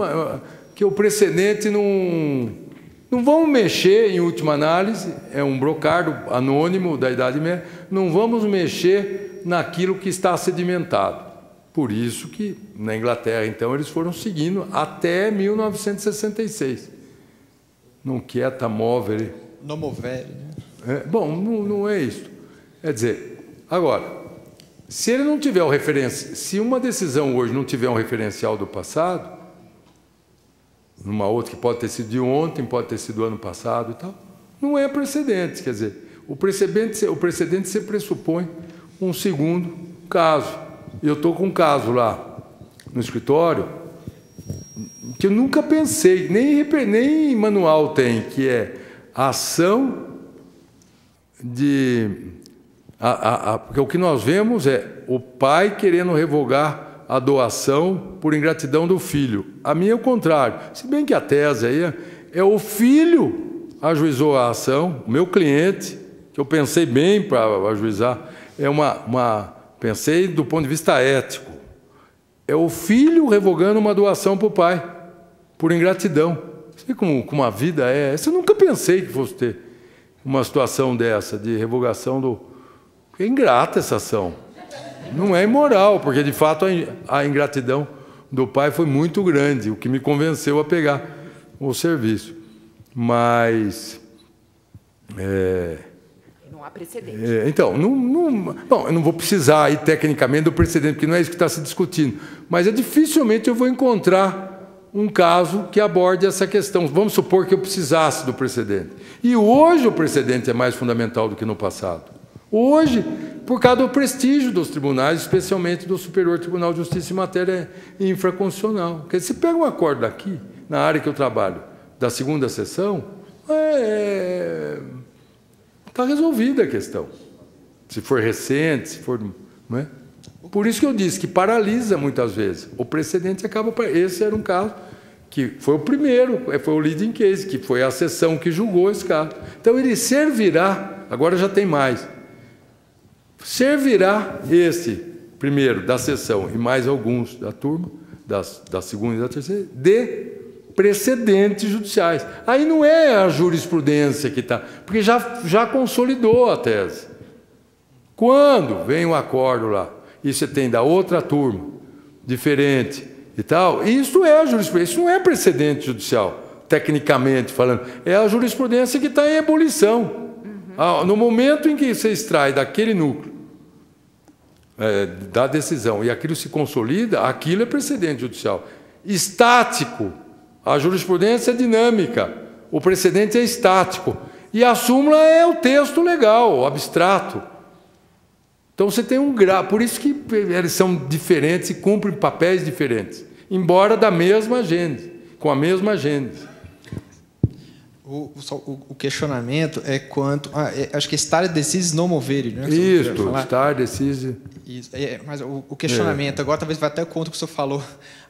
que o precedente não vamos mexer, em última análise, é um brocardo anônimo da Idade Média, não vamos mexer naquilo que está sedimentado. Por isso que, na Inglaterra, então, eles foram seguindo até 1966. Non quieta movere. Non movere, né? Bom, não é isso. Quer dizer, agora... Se ele não tiver se uma decisão hoje não tiver um referencial do passado, numa outra que pode ter sido de ontem, pode ter sido do ano passado e tal, não é precedente. Quer dizer, o precedente se pressupõe um segundo caso. Eu estou com um caso lá no escritório que eu nunca pensei, nem manual tem, que é a ação de... Porque o que nós vemos é o pai querendo revogar a doação por ingratidão do filho. A minha é o contrário. Se bem que a tese aí é o filho ajuizou a ação, o meu cliente, que eu pensei bem para ajuizar, pensei do ponto de vista ético. É o filho revogando uma doação para o pai, por ingratidão. Você vê como a vida é? Eu nunca pensei que fosse ter uma situação dessa, de revogação do... É ingrata essa ação. Não é imoral, porque, de fato, a ingratidão do pai foi muito grande, o que me convenceu a pegar o serviço. Mas... Não há precedente. Então, bom, eu não vou precisar aí, tecnicamente, do precedente, porque não é isso que está se discutindo. Mas dificilmente eu vou encontrar um caso que aborde essa questão. Vamos supor que eu precisasse do precedente. E hoje o precedente é mais fundamental do que no passado. Hoje, por causa do prestígio dos tribunais, especialmente do Superior Tribunal de Justiça em matéria infraconstitucional. Porque se pega um acordo aqui, na área que eu trabalho, da segunda sessão, está resolvida a questão. Se for recente, se for... Não é? Por isso que eu disse que paralisa muitas vezes. O precedente acaba... Esse era um caso que foi o primeiro, foi o leading case, que foi a sessão que julgou esse caso. Então, ele servirá, agora já tem mais, servirá esse primeiro da sessão e mais alguns da turma, da segunda e da terceira, de precedentes judiciais. Aí não é a jurisprudência que está, porque já consolidou a tese. Quando vem um acordo lá, e você tem da outra turma, diferente e tal, isso é a jurisprudência, isso não é precedente judicial, tecnicamente falando, é a jurisprudência que está em ebulição. No momento em que você extrai daquele núcleo, da decisão, e aquilo se consolida, aquilo é precedente judicial. Estático, a jurisprudência é dinâmica, o precedente é estático, e a súmula é o texto legal, o abstrato. Então você tem um grau, por isso que eles são diferentes e cumprem papéis diferentes, embora da mesma gênese, com a mesma gênese. O questionamento é quanto... acho que stare decisis non movere, né? Isso, stare decisis... Mas o questionamento, agora talvez vai até contra o que o senhor falou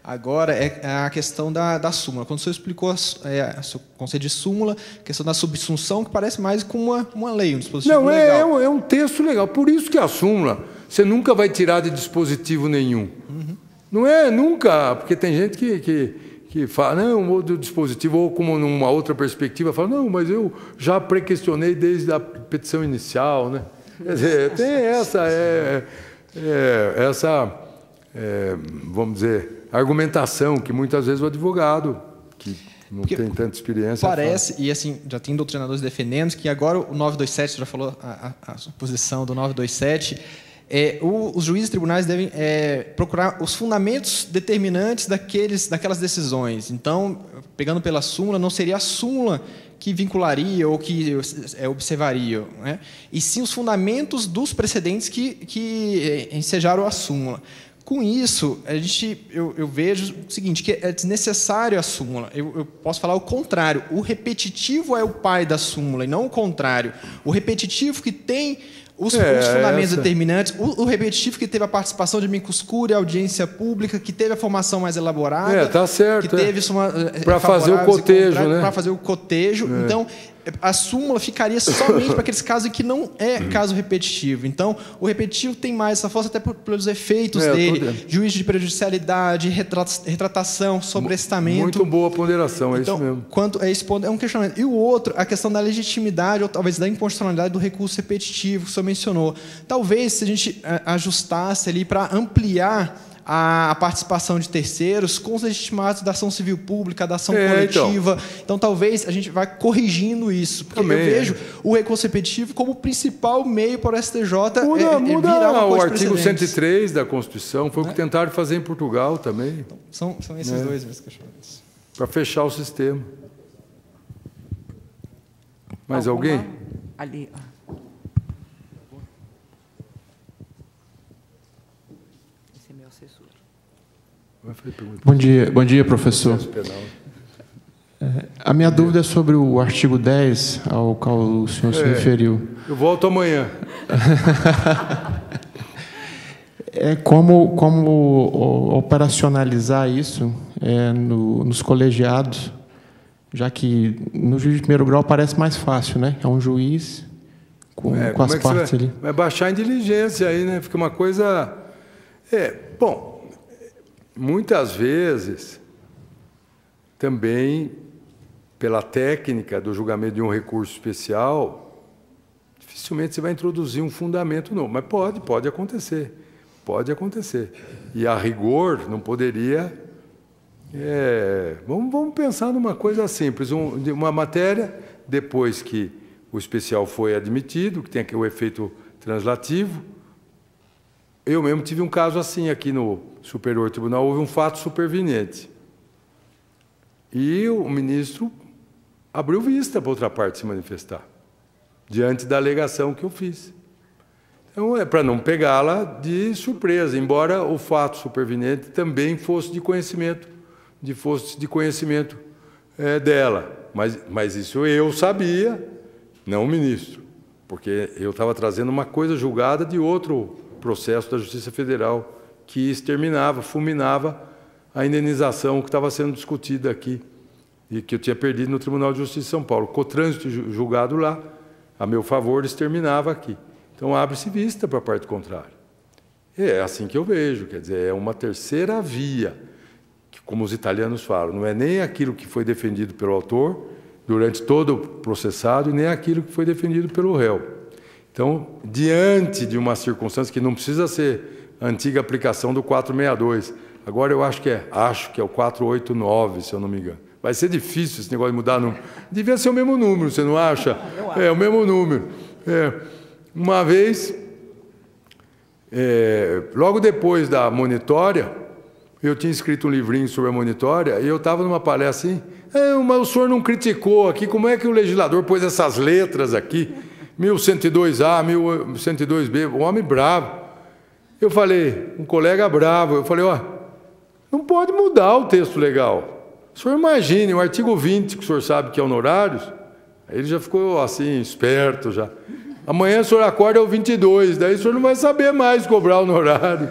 agora, é a questão da súmula. Quando o senhor explicou o conceito de súmula, a questão da subsunção, que parece mais com uma lei, um dispositivo legal. É um texto legal. Por isso que a súmula, você nunca vai tirar de dispositivo nenhum. Uhum. Não é nunca, porque tem gente que fala, não, ou do dispositivo, ou como numa outra perspectiva, fala, não, mas eu já pré-questionei desde a petição inicial, né? Quer dizer, tem vamos dizer, argumentação que muitas vezes o advogado, que não tem tanta experiência... Parece, e assim, já tem doutrinadores defendendo, que agora o 927, você já falou a posição do 927, os juízes e tribunais devem procurar os fundamentos determinantes daquelas decisões. Então, pegando pela súmula, não seria a súmula que vincularia ou que observaria, né? E sim os fundamentos dos precedentes que ensejaram a súmula. Com isso, eu vejo o seguinte, que é desnecessário a súmula. Eu posso falar o contrário. O repetitivo é o pai da súmula, e não o contrário. O repetitivo que tem os fundamentos determinantes, o repetitivo que teve a participação de amicus curiae, audiência pública, que teve a formação mais elaborada, tá certo, que teve para fazer o cotejo, né? Para fazer o cotejo. Então, a súmula ficaria somente para aqueles casos em que não é caso repetitivo. Então, o repetitivo tem mais essa força até pelos efeitos dele, juízo de prejudicialidade, retratação, sobrestamento. Muito boa ponderação, então, isso mesmo. Quanto a esse ponto, é um questionamento. E o outro, a questão da legitimidade, ou talvez da inconstitucionalidade do recurso repetitivo, que o senhor mencionou. Talvez, se a gente ajustasse ali para ampliar a participação de terceiros com os legitimados da ação civil pública, da ação coletiva. Então, talvez a gente vá corrigindo isso. Porque eu vejo o recurso repetitivo como o principal meio para o STJ virar o artigo 103 da Constituição. Foi o que tentaram fazer em Portugal também. Então, são esses dois meus questionamentos. Para fechar o sistema. Mais alguém? Ali. Bom dia, professor. A minha dúvida é sobre o artigo 10, ao qual o senhor se referiu. Eu volto amanhã. Como operacionalizar isso nos colegiados, já que no juiz de primeiro grau parece mais fácil, né? É um juiz com as partes ali. Vai baixar em diligência aí, né? Fica uma coisa... Bom... Muitas vezes, também, pela técnica do julgamento de um recurso especial, dificilmente você vai introduzir um fundamento novo. Mas pode acontecer. Pode acontecer. E, a rigor, não poderia... Vamos pensar numa coisa simples. Uma matéria, depois que o especial foi admitido, que tem aqui o efeito translativo. Eu mesmo tive um caso assim aqui no Superior Tribunal, houve um fato superveniente. E o ministro abriu vista para outra parte se manifestar, diante da alegação que eu fiz. Então, é para não pegá-la de surpresa, embora o fato superveniente também fosse de conhecimento, dela. Mas isso eu sabia, não o ministro, porque eu estava trazendo uma coisa julgada de outro processo da Justiça Federal que exterminava, fulminava a indenização que estava sendo discutida aqui e que eu tinha perdido no Tribunal de Justiça de São Paulo. O trânsito julgado lá, a meu favor, exterminava aqui. Então, abre-se vista para a parte contrária. É assim que eu vejo, quer dizer, é uma terceira via, que, como os italianos falam, não é nem aquilo que foi defendido pelo autor durante todo o processado e nem aquilo que foi defendido pelo réu. Então, diante de uma circunstância que não precisa ser a antiga aplicação do 462, agora eu acho que é o 489, se eu não me engano. Vai ser difícil esse negócio de mudar número. Devia ser o mesmo número, você não acha? É o mesmo número. Uma vez, logo depois da monitória, eu tinha escrito um livrinho sobre a monitória e eu estava numa palestra assim, mas o senhor não criticou aqui, como é que o legislador pôs essas letras aqui? 1102A, 1102B, um homem bravo. Eu falei, um colega bravo, eu falei, não pode mudar o texto legal. O senhor imagine, o artigo 20, que o senhor sabe que é honorários, aí ele já ficou assim, esperto já. Amanhã o senhor acorda é o 22, daí o senhor não vai saber mais cobrar honorário.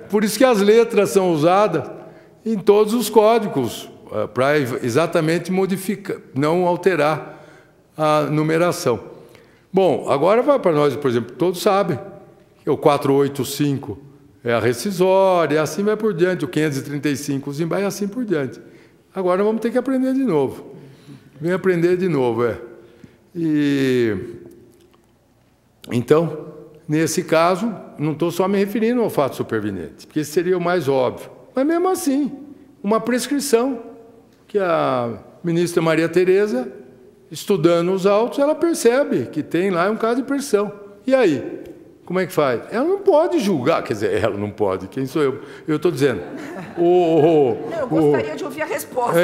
Por isso que as letras são usadas em todos os códigos, para exatamente modificar, não alterar a numeração. Bom, agora vai para nós, por exemplo, todos sabem que o 485 é a rescisória, e assim vai por diante, o 535, o Zimbá, e assim por diante. Agora vamos ter que aprender de novo. Vem aprender de novo, Então, nesse caso, não estou só me referindo ao fato superveniente, porque esse seria o mais óbvio. Mas mesmo assim, uma prescrição que a ministra Maria Tereza, estudando os autos, ela percebe que tem lá um caso de prescrição. E aí? Como é que faz? Ela não pode julgar, quer dizer, ela não pode, quem sou eu? Eu estou dizendo. Eu gostaria de ouvir a resposta.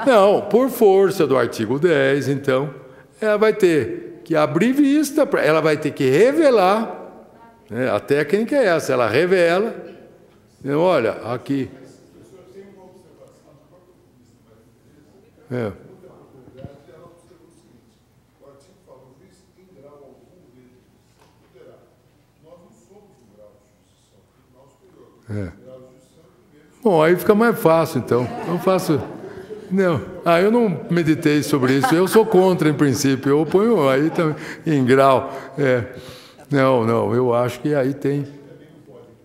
Não, por força do artigo 10, então, ela vai ter que abrir vista, ela vai ter que revelar, né, a técnica é essa, ela revela, olha, aqui. Bom, aí fica mais fácil, então. Eu faço... Não, eu não meditei sobre isso. Eu sou contra, em princípio. Eu ponho aí também em grau. Não, eu acho que aí tem...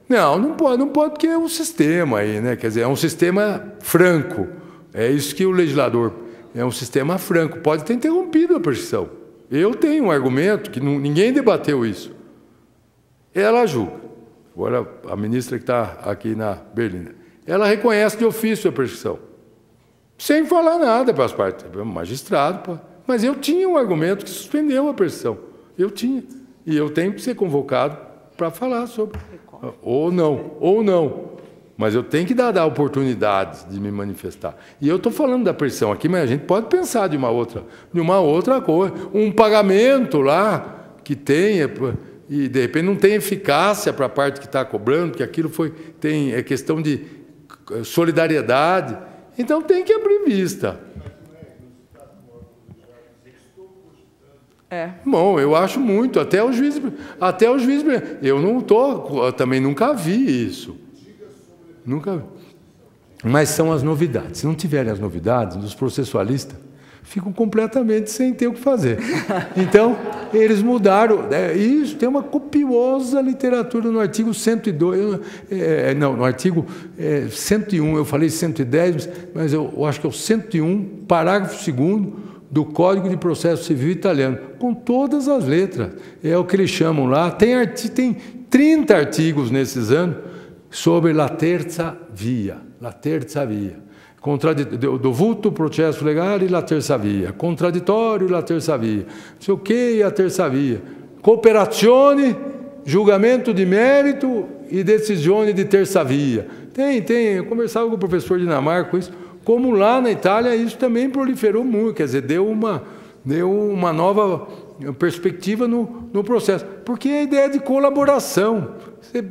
Não pode porque é um sistema aí, né? Quer dizer, é um sistema franco. É isso que o legislador... É um sistema franco. Pode ter interrompido a prescrição. Eu tenho um argumento que ninguém debateu isso. Ela julga. Agora, a ministra que está aqui na Berlinda, ela reconhece de ofício a prescrição, sem falar nada para as partes. Magistrado, pô. Mas eu tinha um argumento que suspendeu a prescrição. Eu tinha. E eu tenho que ser convocado para falar sobre. Ou não. Mas eu tenho que dar a oportunidade de me manifestar. E eu estou falando da prescrição aqui, mas a gente pode pensar de uma outra coisa. Um pagamento lá que tenha... E, de repente, não tem eficácia para a parte que está cobrando, que aquilo é questão de solidariedade. Então, tem que abrir vista. Bom, eu acho muito. Até o juiz... Eu não estou... Também nunca vi isso. Nunca vi. Mas são as novidades. Se não tiverem as novidades, os processualistas ficam completamente sem ter o que fazer. Então, eles mudaram. Isso, tem uma copiosa literatura no artigo 102, no artigo 101, eu falei 110, mas eu acho que é o 101, parágrafo 2º do Código de Processo Civil italiano, com todas as letras. É o que eles chamam lá. Tem 30 artigos nesses anos sobre la terza via. La terza via. Dovuto processo legale, la terza via. Contraditório, la terza via. Não sei o que, a terza via. Cooperazione, julgamento de mérito e decisione de terza via. Tem. Eu conversava com o professor Dinamarca com isso. Como lá na Itália, isso também proliferou muito. Quer dizer, deu uma nova perspectiva no processo. Porque é a ideia de colaboração. Você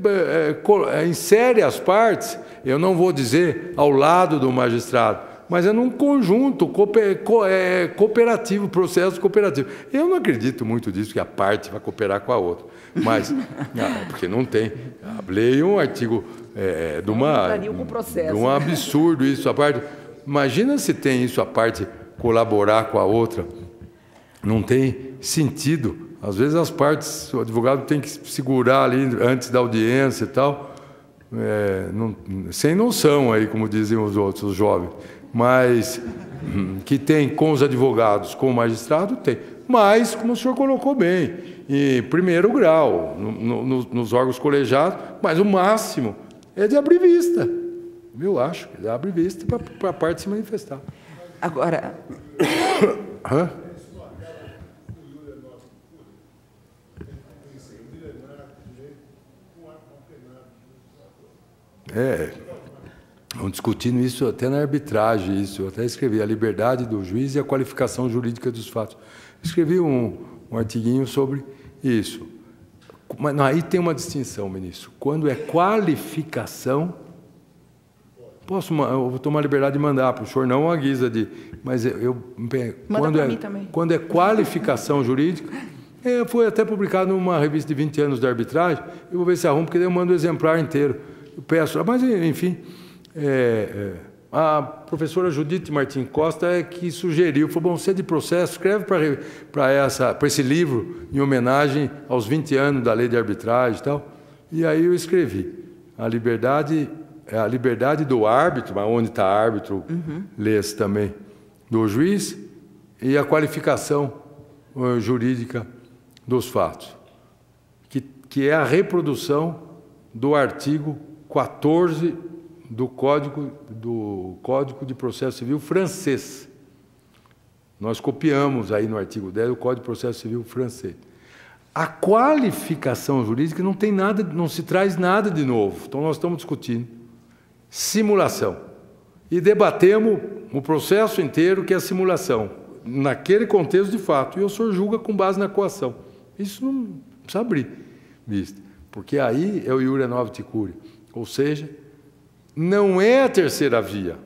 insere as partes, eu não vou dizer ao lado do magistrado, mas é num conjunto cooperativo, processo cooperativo. Eu não acredito muito disso, que a parte vai cooperar com a outra, mas porque não tem. Leio um artigo de um absurdo isso, a parte. Imagina se tem isso, a parte colaborar com a outra. Não tem sentido. Às vezes as partes, o advogado tem que segurar ali antes da audiência e tal, sem noção aí, como dizem os outros, os jovens. Mas que tem com os advogados, com o magistrado, tem. Mas, como o senhor colocou bem, em primeiro grau, nos órgãos colegiados, mas o máximo é de abrir vista. Eu acho, é de abrir vista para a parte se manifestar. Agora... Estão discutindo isso até na arbitragem, isso. Eu até escrevi a liberdade do juiz e a qualificação jurídica dos fatos. Escrevi um artiguinho sobre isso. Mas aí tem uma distinção, ministro. Quando é qualificação, eu vou tomar a liberdade de mandar para o senhor, não a guisa de... Mas quando é qualificação jurídica, foi até publicado numa revista de 20 anos de arbitragem, eu vou ver se arrumo, porque daí eu mando o exemplar inteiro. Eu peço, mas enfim, a professora Judite Martim Costa é que sugeriu, falou, bom, você é de processo, escreve para esse livro em homenagem aos 20 anos da lei de arbitragem e tal. E aí eu escrevi, a liberdade do árbitro, mas onde está árbitro, lê-se também, do juiz, e a qualificação jurídica dos fatos, que é a reprodução do artigo 14, do Código de Processo Civil francês. Nós copiamos aí no artigo 10 o Código de Processo Civil francês. A qualificação jurídica não tem nada, não se traz nada de novo. Então nós estamos discutindo simulação e debatemos o processo inteiro que é a simulação naquele contexto de fato. E o senhor julga com base na coação. Isso não precisa abrir vista, porque aí é o iure novit curiae, ou seja, não é a terceira via,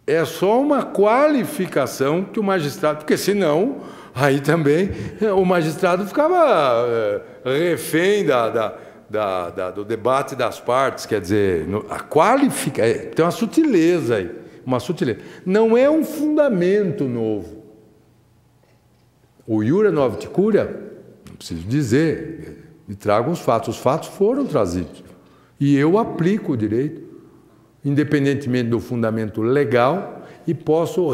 é só uma qualificação que o magistrado, porque senão, aí também o magistrado ficava refém do debate das partes, quer dizer, a qualificação, tem uma sutileza aí, não é um fundamento novo. O iure novit curiae, não preciso dizer, e trago os fatos foram trazidos, e eu aplico o direito, independentemente do fundamento legal, e posso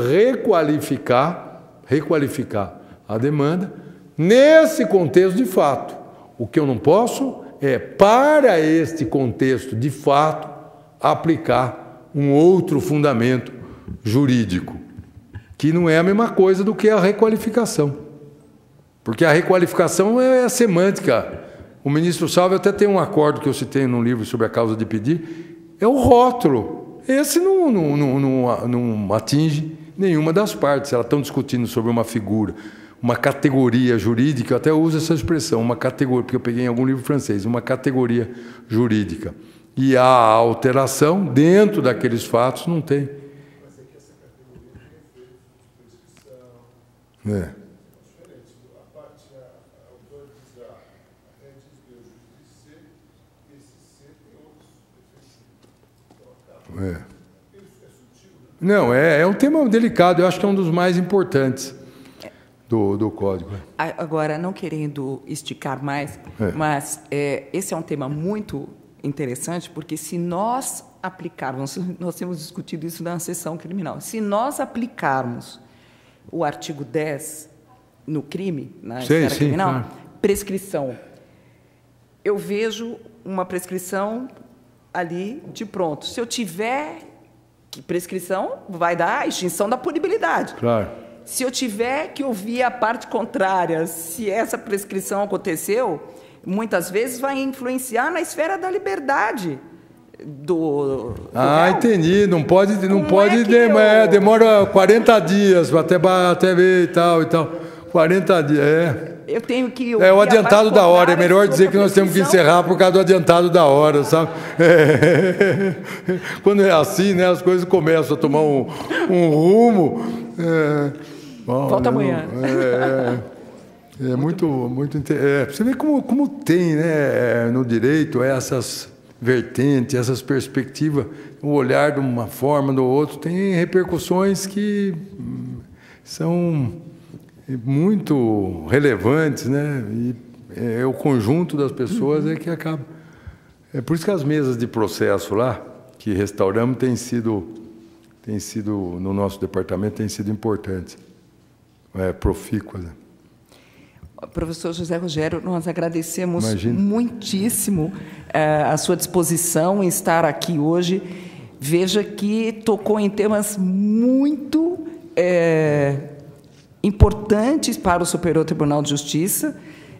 requalificar a demanda nesse contexto de fato. O que eu não posso é, para este contexto de fato, aplicar um outro fundamento jurídico, que não é a mesma coisa do que a requalificação. Porque a requalificação é a semântica. O ministro Salve até tem um acordo que eu citei num livro sobre a causa de pedir, é o rótulo. Esse não atinge nenhuma das partes. Elas estão discutindo sobre uma figura, uma categoria jurídica, eu até uso essa expressão, uma categoria, porque eu peguei em algum livro francês, uma categoria jurídica. E a alteração dentro daqueles fatos não tem. Mas é que essa categoria tem prescrição. É. A parte, a autora diz A, até diz B, o juiz diz C, esse C tem outros efeitos. Isso é sutil, né? Não, é um tema delicado, eu acho que é um dos mais importantes do Código. Agora, não querendo esticar mais, mas esse é um tema muito interessante, porque se nós aplicarmos, nós temos discutido isso na sessão criminal, se nós aplicarmos o artigo 10 no crime, na esfera criminal, claro. Prescrição, eu vejo uma prescrição ali de pronto. Se eu tiver que prescrição, vai dar a extinção da punibilidade. Claro. Se eu tiver que ouvir a parte contrária, se essa prescrição aconteceu, muitas vezes vai influenciar na esfera da liberdade do réu. Entendi. Não pode demora 40 dias até ver e tal. 40 dias, Eu tenho que o adiantado da hora. É melhor dizer que nós temos que encerrar por causa do adiantado da hora, sabe? Quando é assim, né, as coisas começam a tomar um rumo. Volta amanhã. É muito você vê como tem, né, no direito essas vertentes, essas perspectivas, o olhar de uma forma, do outro, tem repercussões que são muito relevantes, né? E o conjunto das pessoas é que acaba. É por isso que as mesas de processo lá, que restauramos, têm sido no nosso departamento, têm sido importantes, profícuas. Professor José Rogério, nós agradecemos muitíssimo a sua disposição em estar aqui hoje. Veja que tocou em temas muito importantes para o Superior Tribunal de Justiça,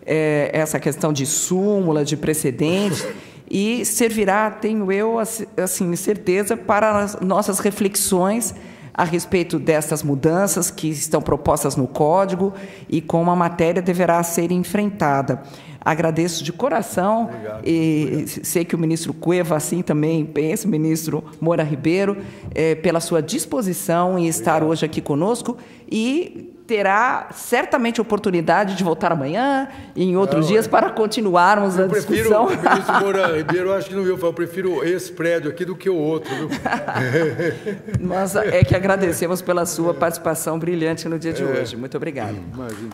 essa questão de súmula, de precedentes, e servirá, tenho eu, assim, certeza, para as nossas reflexões a respeito destas mudanças que estão propostas no Código e como a matéria deverá ser enfrentada. Agradeço de coração. Obrigado. E sei que o ministro Cueva assim também pensa, o ministro Moura Ribeiro, pela sua disposição em estar hoje aqui conosco, e terá certamente oportunidade de voltar amanhã e em outros dias para continuarmos a discussão. O ministro Moura Ribeiro, eu acho que não viu, eu prefiro esse prédio aqui do que o outro. Viu? Nós é que agradecemos pela sua participação brilhante no dia de hoje. Muito obrigado. Imagina.